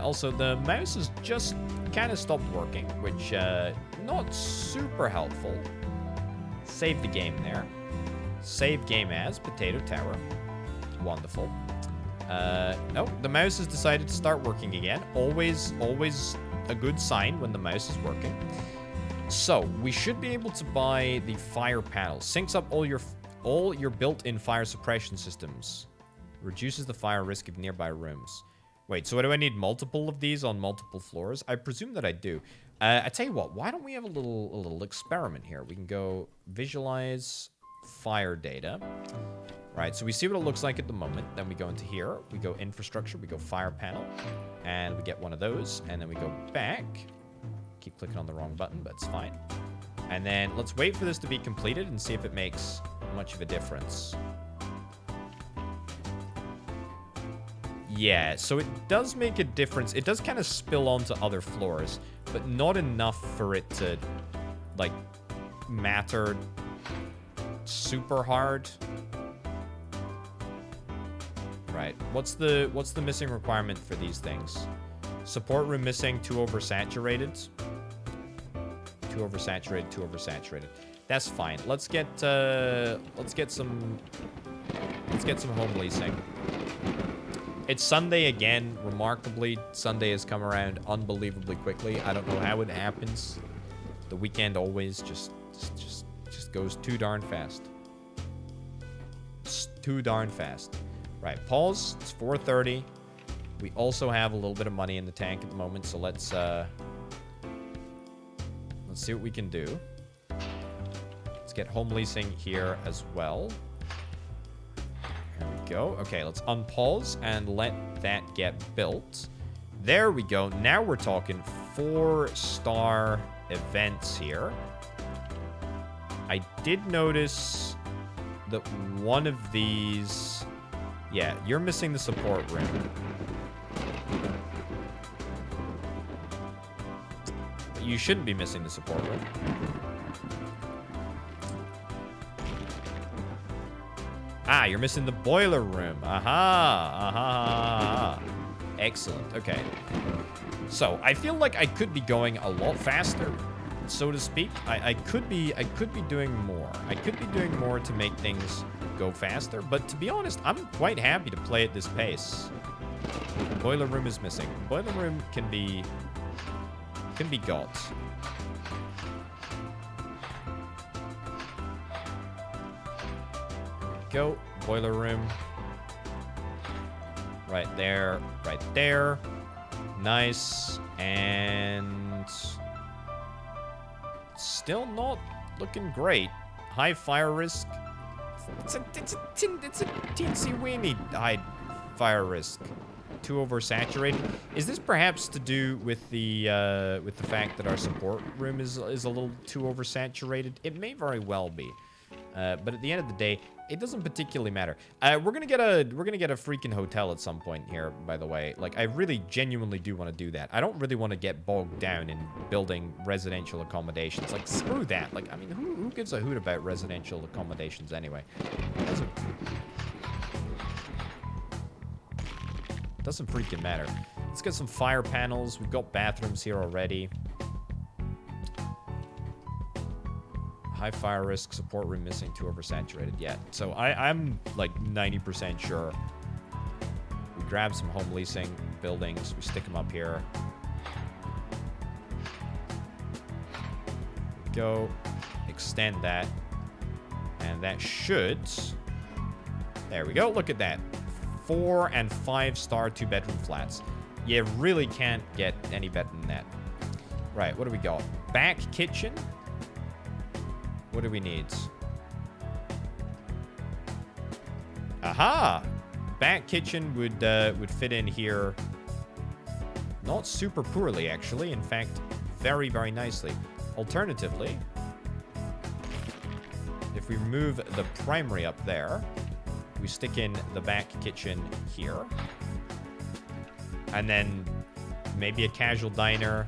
Also, the mouse has just kind of stopped working, which, not super helpful. Save the game there. Save game as Potato Tower. Wonderful. Oh, the mouse has decided to start working again. Always a good sign when the mouse is working. So, we should be able to buy the fire panel. Syncs up all your built-in fire suppression systems. Reduces the fire risk of nearby rooms. Wait, so do I need multiple of these on multiple floors? I presume that I do. I tell you what, why don't we have a little experiment here? We can go visualize fire data. Right, so we see what it looks like at the moment. Then we go into here. We go infrastructure. We go fire panel. And we get one of those. And then we go back. Keep clicking on the wrong button, but it's fine. And then let's wait for this to be completed and see if it makes much of a difference. Yeah, so it does make a difference. It does kind of spill onto other floors, but not enough for it to, like, matter super hard. Right. What's the missing requirement for these things? Support room missing, 2 oversaturated. 2 oversaturated, 2 oversaturated. That's fine. Let's get some home leasing. It's Sunday again. Remarkably, Sunday has come around unbelievably quickly. I don't know how it happens. The weekend always just goes too darn fast. It's too darn fast. Right, pause. It's 4:30. We also have a little bit of money in the tank at the moment, so let's see what we can do. Let's get home leasing here as well. There we go. Okay, let's unpause and let that get built. There we go. Now we're talking 4-star events here. I did notice that one of these... Yeah, you're missing the support room. You shouldn't be missing the support room. Ah, you're missing the boiler room. Aha. Excellent. Okay. So, I feel like I could be going a lot faster, so to speak. I could be doing more. I could be doing more to make things go faster, but to be honest, I'm quite happy to play at this pace. Boiler room is missing. Boiler room can be got. Go. Boiler room. Right there. Right there. Nice. And still not looking great. High fire risk. It's a teensy weeny high fire risk. Too oversaturated. Is this perhaps to do with the fact that our support room is a little too oversaturated? It may very well be. But at the end of the day, it doesn't particularly matter. We're gonna get a freaking hotel at some point here, by the way. Like, I really genuinely do want to do that. I don't really want to get bogged down in building residential accommodations. Like, screw that. Like, I mean, who gives a hoot about residential accommodations anyway? Doesn't freaking matter. Let's get some fire panels. We've got bathrooms here already. High fire risk, support room missing, too oversaturated. Yeah, so I'm like 90% sure. We grab some home leasing buildings. We stick them up here. Go. Extend that. And that should... There we go. Look at that. 4 and 5-star 2-bedroom flats. You really can't get any better than that. Right, what do we got? Back kitchen. What do we need? Aha! Back kitchen would fit in here. Not super poorly, actually. In fact, very, very nicely. Alternatively, if we move the primary up there, we stick in the back kitchen here. And then maybe a casual diner.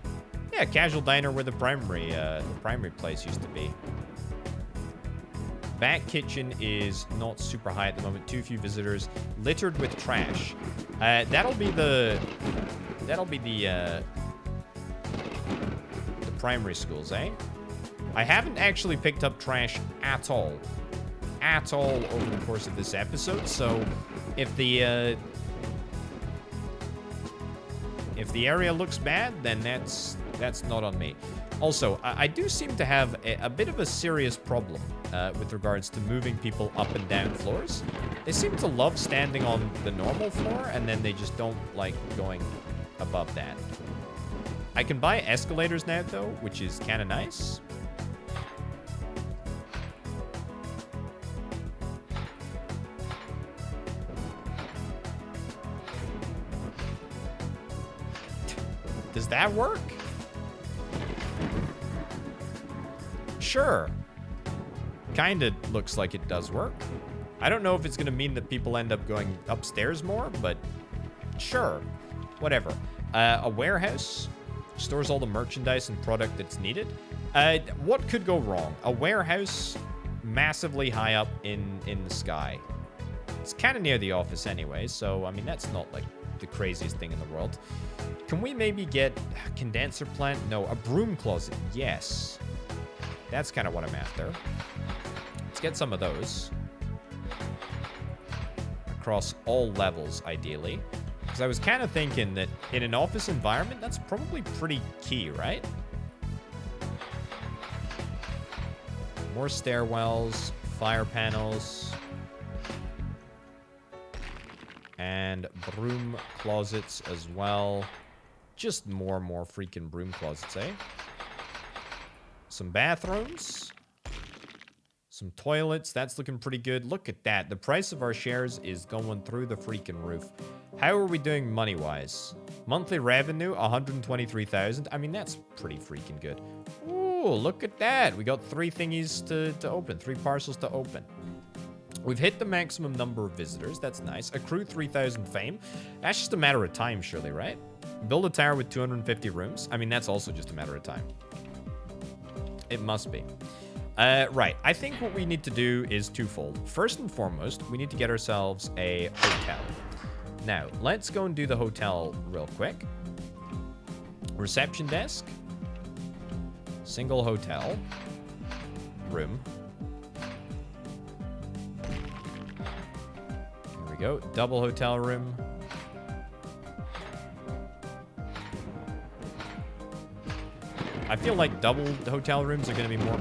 Yeah, casual diner where the primary place used to be. Back kitchen is not super high at the moment. Too few visitors. Littered with trash. That'll be the primary schools, eh? I haven't actually picked up trash at all over the course of this episode. So if the area looks bad, then that's not on me. Also, I do seem to have a bit of a serious problem with regards to moving people up and down floors. They seem to love standing on the normal floor, and then they just don't like going above that. I can buy escalators now, though, which is kind of nice. Does that work? Sure. Kinda looks like it does work. I don't know if it's gonna mean that people end up going upstairs more, but sure. Whatever. A warehouse stores all the merchandise and product that's needed. What could go wrong? A warehouse massively high up in the sky. It's kind of near the office anyway, so, I mean, that's not, like, the craziest thing in the world. Can we maybe get a condenser plant? No, a broom closet. Yes. That's kind of what I'm after. Let's get some of those. Across all levels, ideally. Because I was kind of thinking that in an office environment, that's probably pretty key, right? More stairwells, fire panels. And broom closets as well. Just more and more freaking broom closets, eh? Some bathrooms. Some toilets. That's looking pretty good. Look at that. The price of our shares is going through the freaking roof. How are we doing money-wise? Monthly revenue, 123,000. I mean, that's pretty freaking good. Ooh, look at that. We got 3 thingies to open. 3 parcels to open. We've hit the maximum number of visitors. That's nice. Accrue 3,000 fame. That's just a matter of time, surely, right? Build a tower with 250 rooms. I mean, that's also just a matter of time. It must be. Right. I think what we need to do is twofold. First and foremost, we need to get ourselves a hotel. Now, let's go and do the hotel real quick. Reception desk. Single hotel. Room. Here we go. Double hotel room. I feel like double hotel rooms are going to be more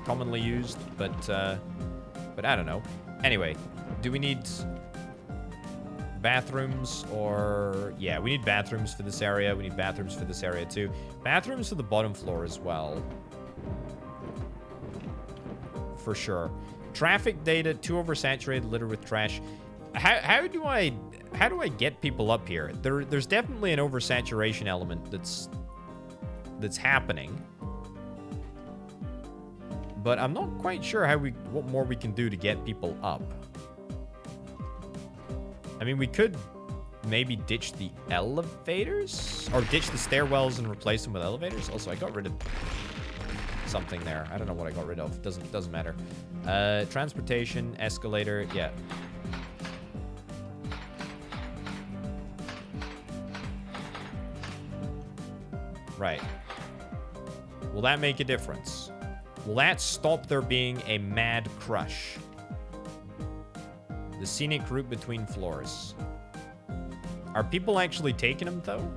commonly used, but I don't know. Anyway, do we need bathrooms or... Yeah, we need bathrooms for this area. We need bathrooms for this area too. Bathrooms for the bottom floor as well. For sure. Traffic data, too oversaturated, littered with trash. How do I get people up here? There's definitely an oversaturation element that's happening. But I'm not quite sure what more we can do to get people up. I mean, we could maybe ditch the elevators? Or ditch the stairwells and replace them with elevators? Also, I got rid of something there. I don't know what I got rid of. Doesn't matter. Transportation, escalator, yeah. Right. Will that make a difference? Will that stop there being a mad crush? The scenic route between floors. Are people actually taking them, though?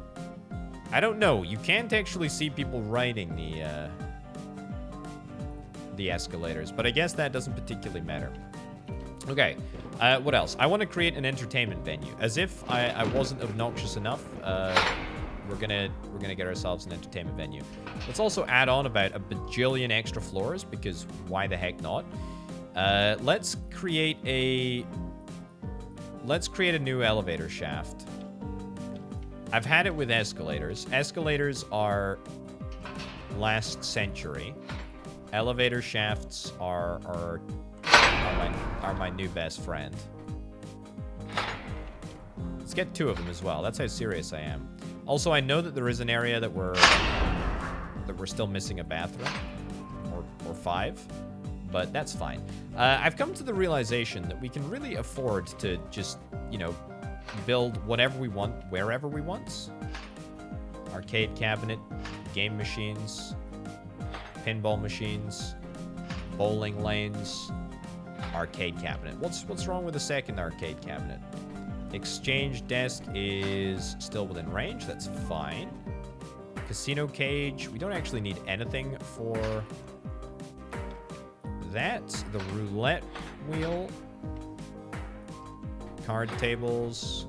I don't know. You can't actually see people riding the escalators, but I guess that doesn't particularly matter. Okay, what else? I want to create an entertainment venue. As if I wasn't obnoxious enough, we're gonna get ourselves an entertainment venue. Let's also add on about a bajillion extra floors, because why the heck not? Let's create a new elevator shaft. I've had it with escalators. Escalators are last century. Elevator shafts are my new best friend. Let's get 2 of them as well. That's how serious I am. Also, I know that there is an area that we're still missing a bathroom, or 5, but that's fine. I've come to the realization that we can really afford to just, you know, build whatever we want, wherever we want. Arcade cabinet, game machines, pinball machines, bowling lanes, arcade cabinet. What's wrong with the second arcade cabinet? Exchange desk is still within range. That's fine. Casino cage. We don't actually need anything for that. The roulette wheel. Card tables.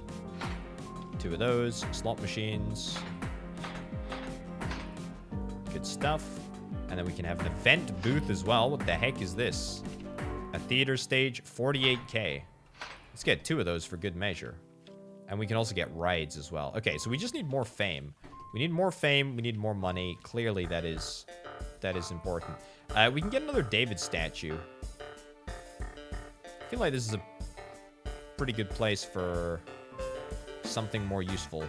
2 of those. Slot machines. Good stuff. And then we can have an event booth as well. What the heck is this? A theater stage. 48K. Let's get 2 of those for good measure. And we can also get rides as well. Okay, so we just need more fame. We need more fame. We need more money. Clearly, that is important. We can get another David statue. I feel like this is a pretty good place for something more useful.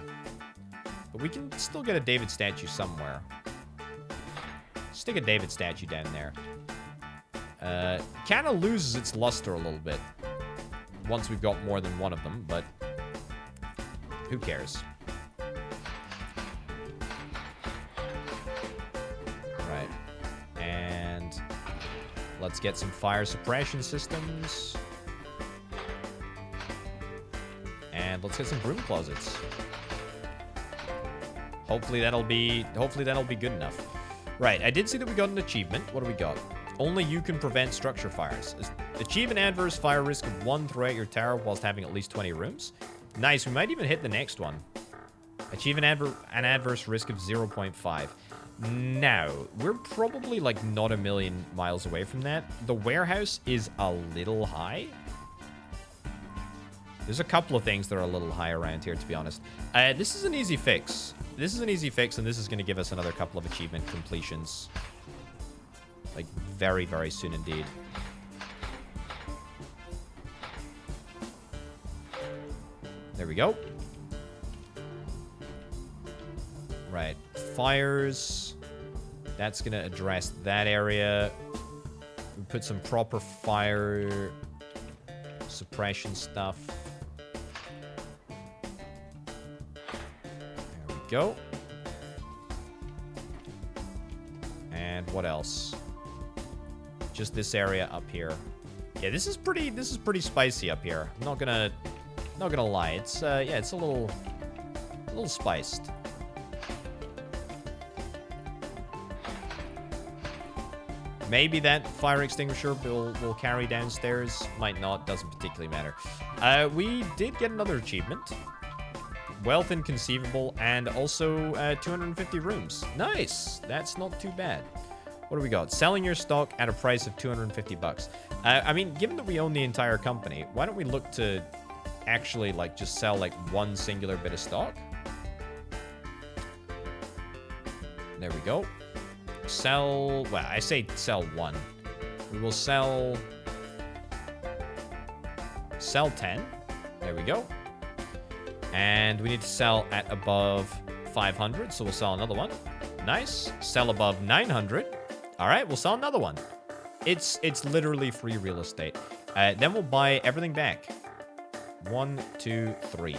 But we can still get a David statue somewhere. Stick a David statue down there. Kind of loses its luster a little bit once we've got more than one of them, but who cares? Right. And let's get some fire suppression systems. And let's get some broom closets. Hopefully that'll be good enough. Right, I did see that we got an achievement. What do we got? Only you can prevent structure fires. Achieve an adverse fire risk of 1 throughout your tower whilst having at least 20 rooms. Nice, we might even hit the next one. Achieve an adverse risk of 0.5. Now, we're probably like not a million miles away from that. The warehouse is a little high. There's a couple of things that are a little high around here, to be honest. This is an easy fix. This is an easy fix, and this is going to give us another couple of achievement completions. Like, very, very soon indeed. There we go. Right. Fires. That's going to address that area. We put some proper fire suppression stuff. There we go. And what else? Just this area up here. Yeah, this is pretty spicy up here. I'm not gonna lie. It's yeah, it's a little spiced. Maybe that fire extinguisher will carry downstairs. Might not. Doesn't particularly matter. We did get another achievement. Wealth inconceivable, and also 250 rooms. Nice. That's not too bad. What do we got? Selling your stock at a price of 250 bucks. I mean, given that we own the entire company, why don't we look to actually, like, just sell, like, one singular bit of stock? There we go. Sell... Well, I say sell one. We will sell... Sell 10. There we go. And we need to sell at above 500, so we'll sell another one. Nice. Sell above 900. All right, we'll sell another one. It's literally free real estate. Then we'll buy everything back. 1, 2, 3.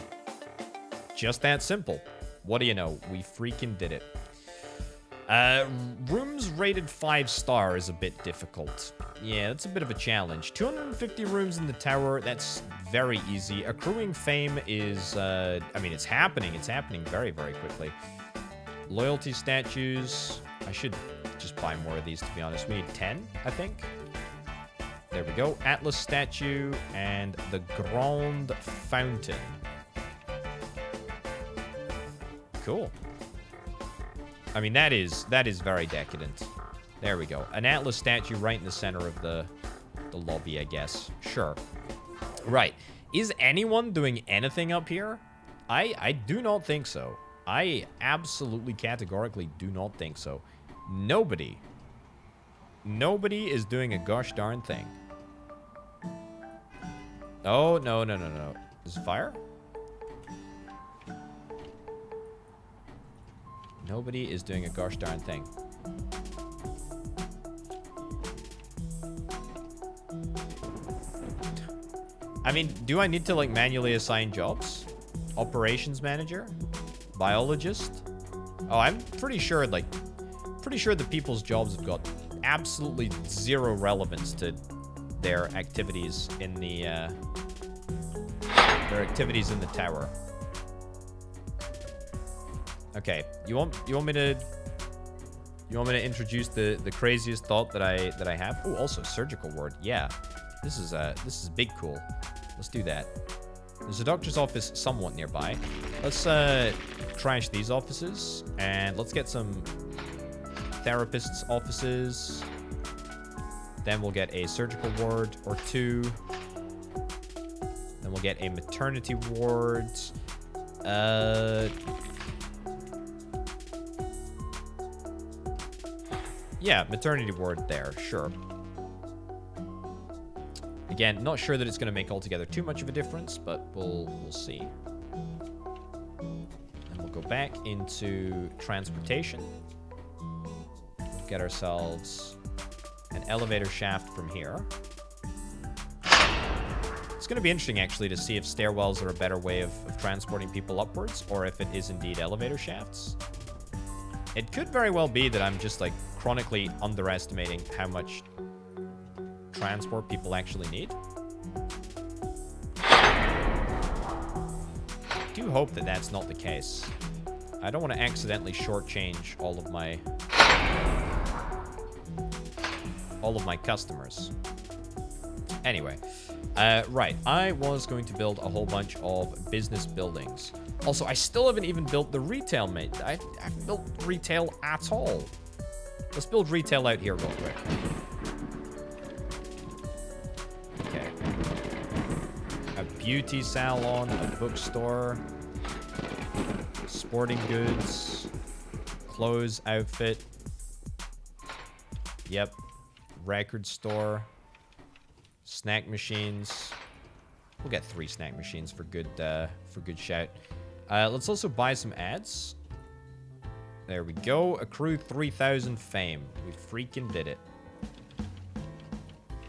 Just that simple. What do you know? We freaking did it. Rooms rated 5-star is a bit difficult. Yeah, that's a bit of a challenge. 250 rooms in the tower, that's very easy. Accruing fame is, I mean, it's happening. It's happening very, very quickly. Loyalty statues. I should just buy more of these, to be honest. We need 10, I think. There we go. Atlas statue and the Grand Fountain. Cool. I mean, that is very decadent. There we go. An Atlas statue right in the center of the lobby, I guess. Sure. Right. Is anyone doing anything up here? I do not think so. I absolutely categorically do not think so. Nobody is doing a gosh darn thing. Oh, no. Is it fire? Nobody is doing a gosh darn thing. I mean, do I need to, like, manually assign jobs? Operations manager? Biologist? Oh, I'm pretty sure, like, the people's jobs have got absolutely zero relevance to their activities in the, tower. Okay, you want me to introduce the craziest thought that I have? Oh, also surgical ward. Yeah, this is big cool. Let's do that. There's a doctor's office somewhat nearby. Let's trash these offices and let's get some therapists' offices. Then we'll get a surgical ward or two. Then we'll get a maternity ward. Yeah, maternity ward there, sure. Again, not sure that it's going to make altogether too much of a difference, but we'll see. And we'll go back into transportation. Get ourselves an elevator shaft from here. It's going to be interesting, actually, to see if stairwells are a better way of transporting people upwards, or if it is indeed elevator shafts. It could very well be that I'm just, like, chronically underestimating how much transport people actually need. I do hope that that's not the case. I don't want to accidentally shortchange all of my customers. Anyway, right. I was going to build a whole bunch of business buildings. Also, I still haven't even built the retail, mate. I haven't built retail at all. Let's build retail out here real quick. Okay. A beauty salon, a bookstore, sporting goods, clothes outfit. Yep. Record store. Snack machines. We'll get 3 snack machines for good shout. Let's also buy some ads. There we go. Accrue 3,000 fame. We freaking did it.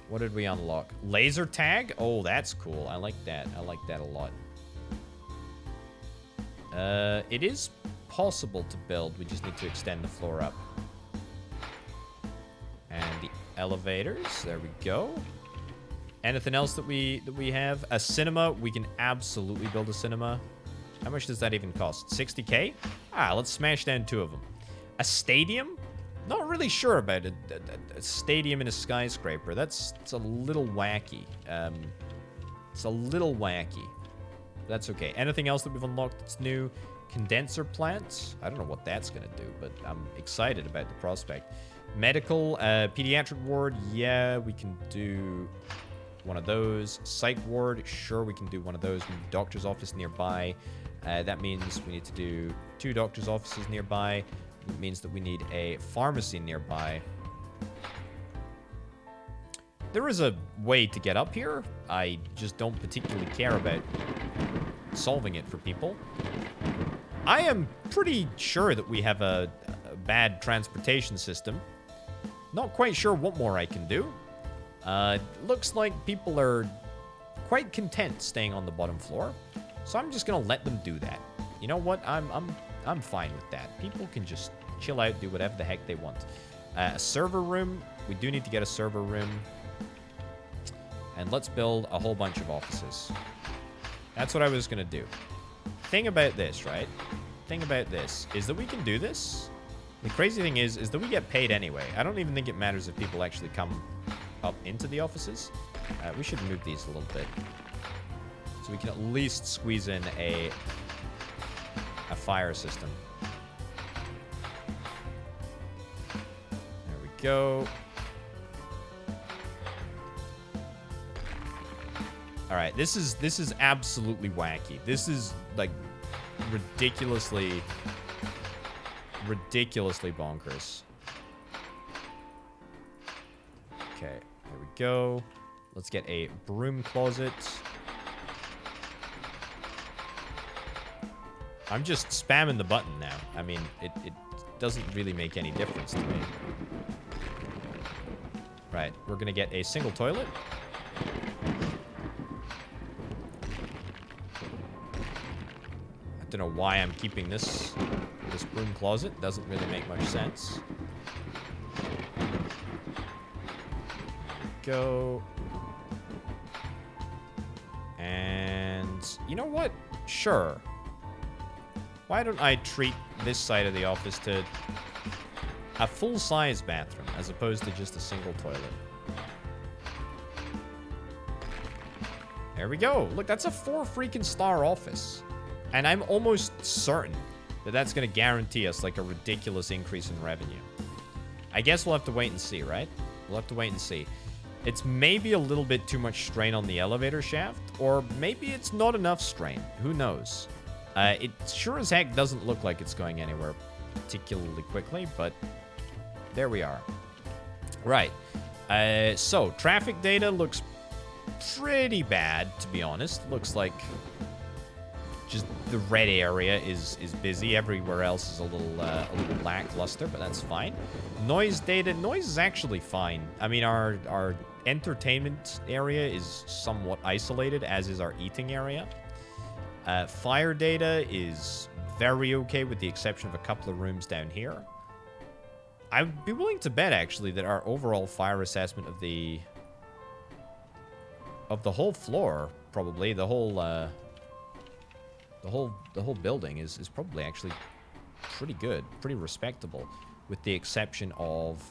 What did we unlock? Laser tag? Oh, that's cool. I like that. I like that a lot. It is possible to build. We just need to extend the floor up. And the elevators. There we go. Anything else that we have? A cinema. We can absolutely build a cinema. How much does that even cost? 60k? Ah, let's smash down 2 of them. A stadium? Not really sure about it. A stadium in a skyscraper. It's a little wacky. It's a little wacky. That's okay. Anything else that we've unlocked that's new? Condenser plants. I don't know what that's going to do, but I'm excited about the prospect. Medical, pediatric ward. Yeah, we can do one of those. Psych ward. Sure, we can do one of those. We need a doctor's office nearby. That means we need to do 2 doctor's offices nearby. It means that we need a pharmacy nearby. There is a way to get up here. I just don't particularly care about solving it for people. I am pretty sure that we have a bad transportation system. Not quite sure what more I can do. Looks like people are quite content staying on the bottom floor. So I'm just gonna let them do that. You know what? I'm fine with that. People can just chill out, do whatever the heck they want. A server room. We do need to get a server room. And let's build a whole bunch of offices. That's what I was going to do. Thing about this, right? Thing about this is that we can do this. The crazy thing is that we get paid anyway. I don't even think it matters if people actually come up into the offices. We should move these a little bit. So we can at least squeeze in a fire system. There we go. All right, this is absolutely wacky. This is like ridiculously bonkers. Okay, there we go. Let's get a broom closet. I'm just spamming the button now. I mean, it doesn't really make any difference to me. Right, we're gonna get a single toilet. I don't know why I'm keeping this broom closet. Doesn't really make much sense. Go. And you know what? Sure. Why don't I treat this side of the office to a full-size bathroom as opposed to just a single toilet? There we go. Look, that's a 4 freaking star office. And I'm almost certain that that's going to guarantee us like a ridiculous increase in revenue. I guess we'll have to wait and see, right? We'll have to wait and see. It's maybe a little bit too much strain on the elevator shaft, or maybe it's not enough strain. Who knows? It sure as heck doesn't look like it's going anywhere particularly quickly, but there we are. Right. So, traffic data looks pretty bad, to be honest. Looks like just the red area is busy. Everywhere else is a little lackluster, but that's fine. Noise data. Noise is actually fine. I mean, our entertainment area is somewhat isolated, as is our eating area. Fire data is very okay, with the exception of a couple of rooms down here. I'd be willing to bet, actually, that our overall fire assessment of the whole floor, probably the whole building is probably actually pretty good, pretty respectable, with the exception of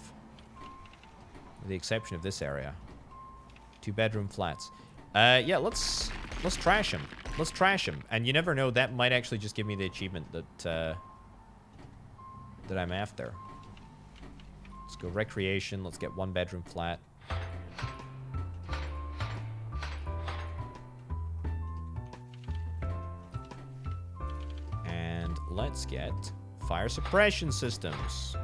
this area. 2-bedroom flats. Yeah, let's trash him. Let's trash him. And you never know, that might actually just give me the achievement that I'm after. Let's go recreation. Let's get 1-bedroom flat. And let's get fire suppression systems.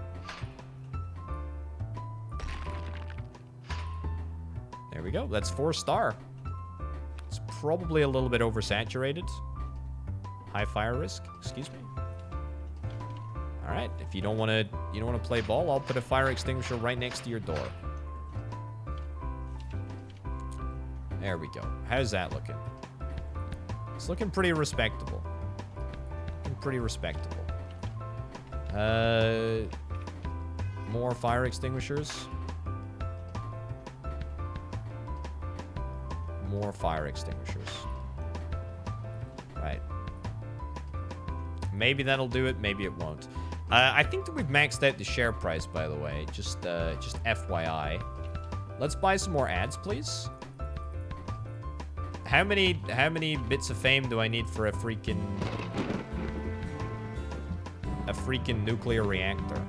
There we go. That's 4-star. It's probably a little bit oversaturated. High fire risk. Excuse me. All right. If you don't want to play ball, I'll put a fire extinguisher right next to your door. There we go. How's that looking? It's looking pretty respectable. Looking pretty respectable. More fire extinguishers. More fire extinguishers. Right. Maybe that'll do it, maybe it won't. I think that we've maxed out the share price, by the way. Just FYI. Let's buy some more ads, please. How many bits of fame do I need for a freaking nuclear reactor?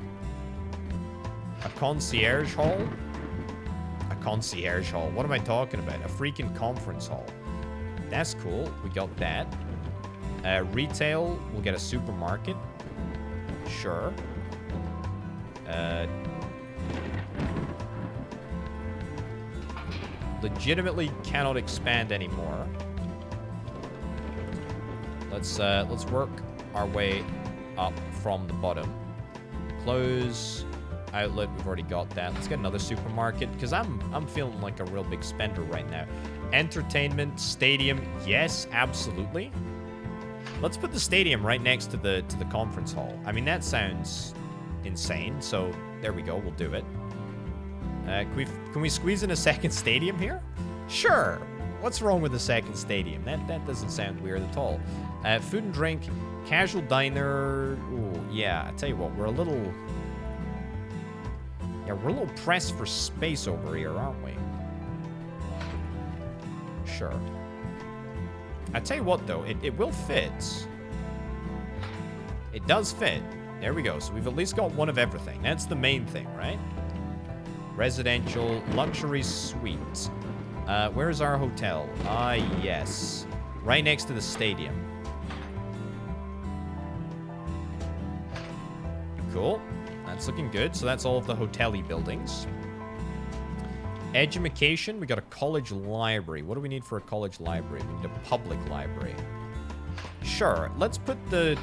A concierge hall? A concierge hall. What am I talking about? A freaking conference hall. That's cool. We got that. Retail, we'll get a supermarket. Sure. Legitimately cannot expand anymore. Let's work our way up from the bottom. Close outlet, we've already got that. Let's get another supermarket because I'm feeling like a real big spender right now. Entertainment, stadium, yes, absolutely. Let's put the stadium right next to the conference hall. I mean, that sounds insane. So there we go. We'll do it. Can we squeeze in a second stadium here? Sure. What's wrong with a second stadium? That doesn't sound weird at all. Food and drink, casual diner. Ooh, yeah. I tell you what, we're a little pressed for space over here, aren't we? Sure. I tell you what, though, it will fit. It does fit. There we go. So we've at least got one of everything. That's the main thing, right? Residential, luxury suite. Where's our hotel? Ah, yes. Right next to the stadium. Cool. That's looking good. So that's all of the hotel-y buildings. Education, we got a college library. What do we need for a college library? We need a public library. Sure, let's put the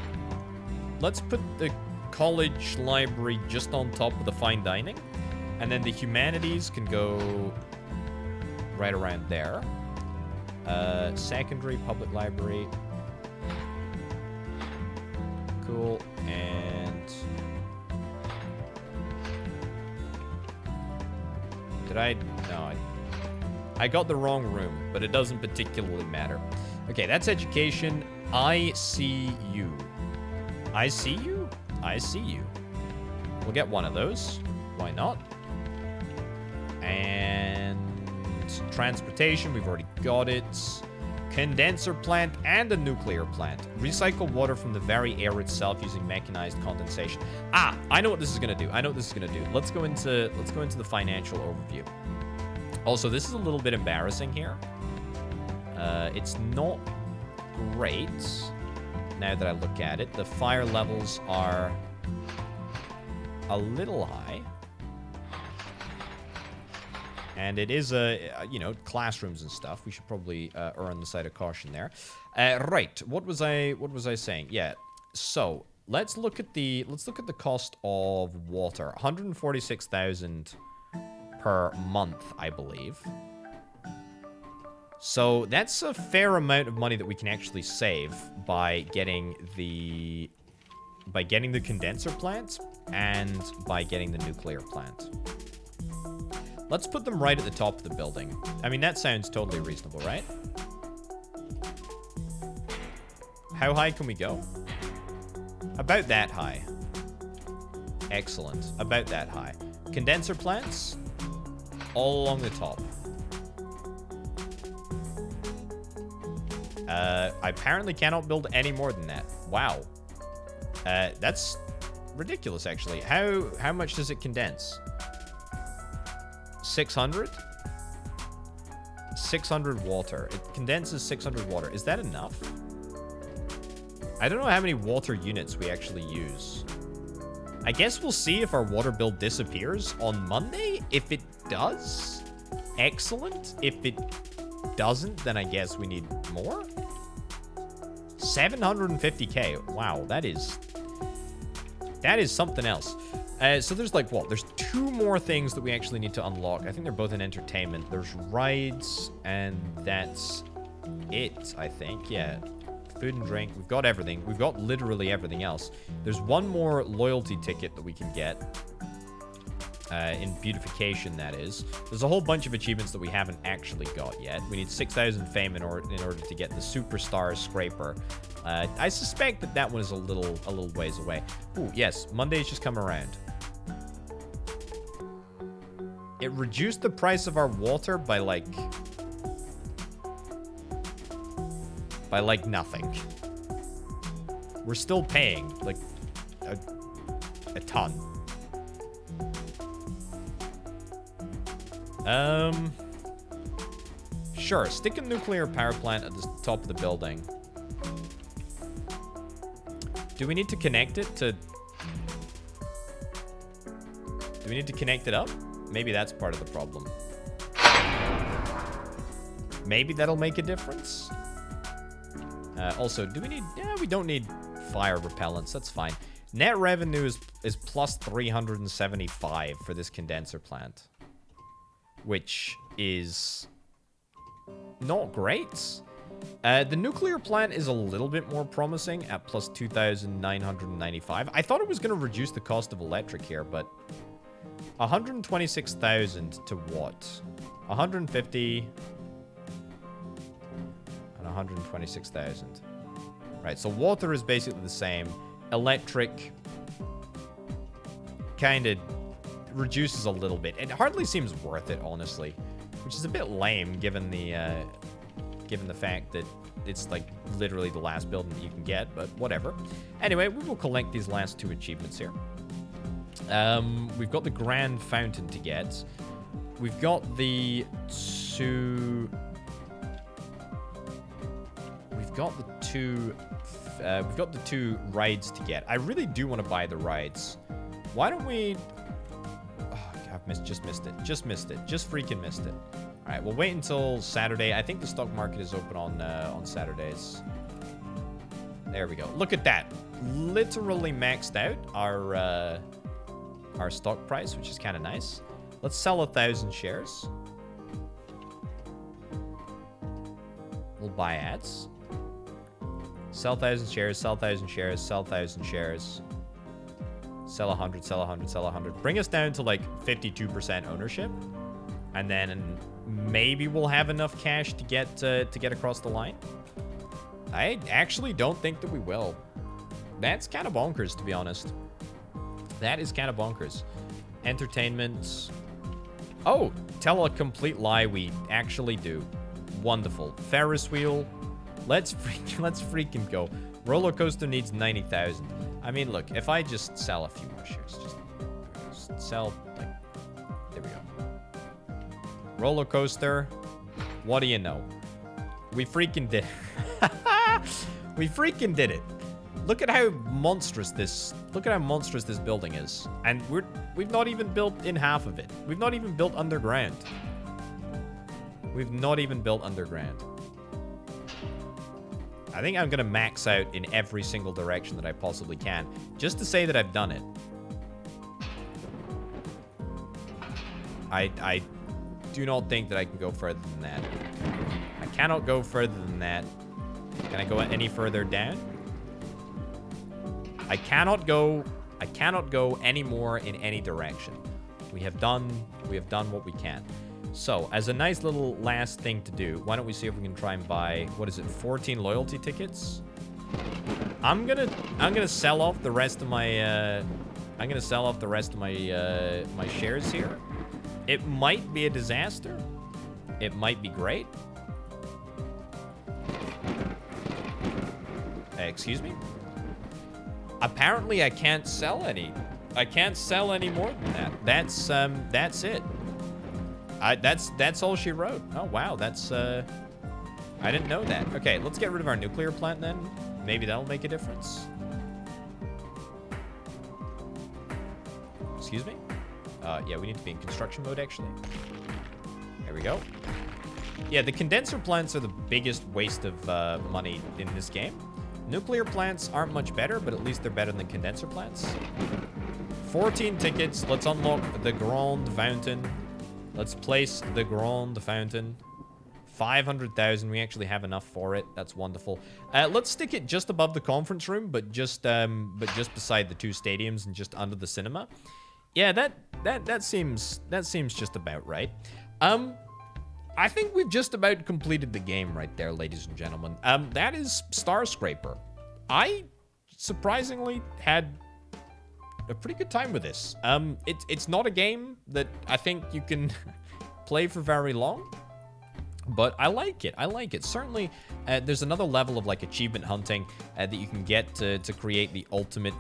college library just on top of the fine dining. And then the humanities can go right around there. Secondary, public library. Cool, and... No, I got the wrong room, but it doesn't particularly matter. Okay, that's education. I see you. I see you? I see you. We'll get one of those. Why not? And transportation, we've already got it. Condenser plant and a nuclear plant. Recycle water from the very air itself using mechanized condensation. Ah, I know what this is gonna do. Let's go into the financial overview. Also, this is a little bit embarrassing here. It's not great now that I look at it. The fire levels are a little high. And it is classrooms and stuff. We should probably err on the side of caution there. Right. What was I saying? Yeah. So let's look at the cost of water. 146,000 per month, I believe. So that's a fair amount of money that we can actually save by getting the condenser plant and by getting the nuclear plant. Let's put them right at the top of the building. I mean, that sounds totally reasonable, right? How high can we go? About that high. Excellent. About that high. Condenser plants, all along the top. I apparently cannot build any more than that. Wow. That's ridiculous, actually. How much does it condense? 600? 600 water. It condenses 600 water. Is that enough? I don't know how many water units we actually use. I guess we'll see if our water bill disappears on Monday. If it does, excellent. If it doesn't, then I guess we need more. 750k. Wow, that is something else. So there's like what? There's two more things that we actually need to unlock. I think they're both in entertainment. There's rides, and that's it, I think. Yeah. Food and drink. We've got everything. We've got literally everything else. There's one more loyalty ticket that we can get. In beautification, that is. There's a whole bunch of achievements that we haven't actually got yet. We need 6,000 fame in order to get the superstar scraper. I suspect that one is a little ways away. Ooh, yes, Monday's just come around. It reduced the price of our water by like nothing. We're still paying like a ton. Sure, stick a nuclear power plant at the top of the building. Do we need to connect it to... Do we need to connect it up? Maybe that's part of the problem. Maybe that'll make a difference. Also, do we need... Yeah, we don't need fire repellents. That's fine. Net revenue is plus 375 for this condenser plant. Which is not great. The nuclear plant is a little bit more promising at plus 2,995. I thought it was going to reduce the cost of electric here, but 126,000 to what? 150 and 126,000. Right, so water is basically the same. Electric kind of reduces a little bit. It hardly seems worth it, honestly, which is a bit lame given the fact that it's like literally the last building that you can get, but whatever. Anyway, we will collect these last two achievements here. We've got the Grand Fountain to get. We've got the two... We've got the two rides to get. I really do want to buy the rides. Why don't we... Oh, God, just missed it. Just freaking missed it. All right, we'll wait until Saturday. I think the stock market is open on Saturdays. There we go. Look at that. Literally maxed out our stock price, which is kind of nice. Let's sell 1,000 shares. We'll buy ads. Sell 1,000 shares, sell 1,000 shares, sell 1,000 shares. Sell 100, sell 100, sell 100. Bring us down to like 52% ownership. And then maybe we'll have enough cash to get across the line. I actually don't think that we will. That's kind of bonkers, to be honest. That is kind of bonkers. Entertainment. Oh, tell a complete lie. We actually do. Wonderful. Ferris wheel. Let's freaking go. Roller coaster needs 90,000. I mean, look, if I just sell a few more shares, just sell, like, there we go. Roller coaster. What do you know? We freaking did it. We freaking did it. Look at how monstrous this building is. And we've not even built in half of it. We've not even built underground. We've not even built underground. I think I'm going to max out in every single direction that I possibly can, just to say that I've done it. I do not think that I can go further than that. I cannot go further than that. Can I go any further down? I cannot go any more in any direction. We have done what we can. So, as a nice little last thing to do, why don't we see if we can try and buy, what is it, 14 loyalty tickets? I'm gonna sell off the rest of my my shares here. It might be a disaster. It might be great. Excuse me? Apparently I can't sell any. I can't sell any more than that. That's it. That's all she wrote. Oh, wow. That's, I didn't know that. Okay, let's get rid of our nuclear plant then. Maybe that'll make a difference. Excuse me? Yeah, we need to be in construction mode, actually. There we go. Yeah, the condenser plants are the biggest waste of money in this game. Nuclear plants aren't much better, but at least they're better than condenser plants. 14 tickets. Let's unlock the Grand Fountain. Let's place the Grand Fountain. 500,000. We actually have enough for it. That's wonderful. Let's stick it just above the conference room, but just beside the two stadiums and just under the cinema. Yeah, that seems just about right. I think we've just about completed the game right there, ladies and gentlemen. That is StarScraper. I surprisingly had a pretty good time with this. It's not a game that I think you can play for very long, but I like it. I like it. Certainly, there's another level of like achievement hunting that you can get to create the ultimate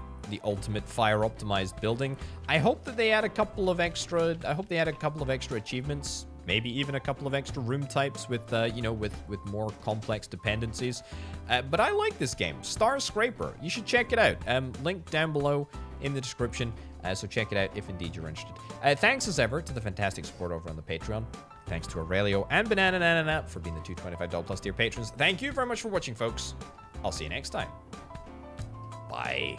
fire optimized building. I hope that they add a couple of extra. I hope they add a couple of extra achievements. Maybe even a couple of extra room types with, you know, with more complex dependencies. But I like this game, StarScraper. You should check it out. Link down below in the description. So check it out if indeed you're interested. Thanks as ever to the fantastic support over on the Patreon. Thanks to Aurelio and Banana for being the two $25 plus tier patrons. Thank you very much for watching, folks. I'll see you next time. Bye.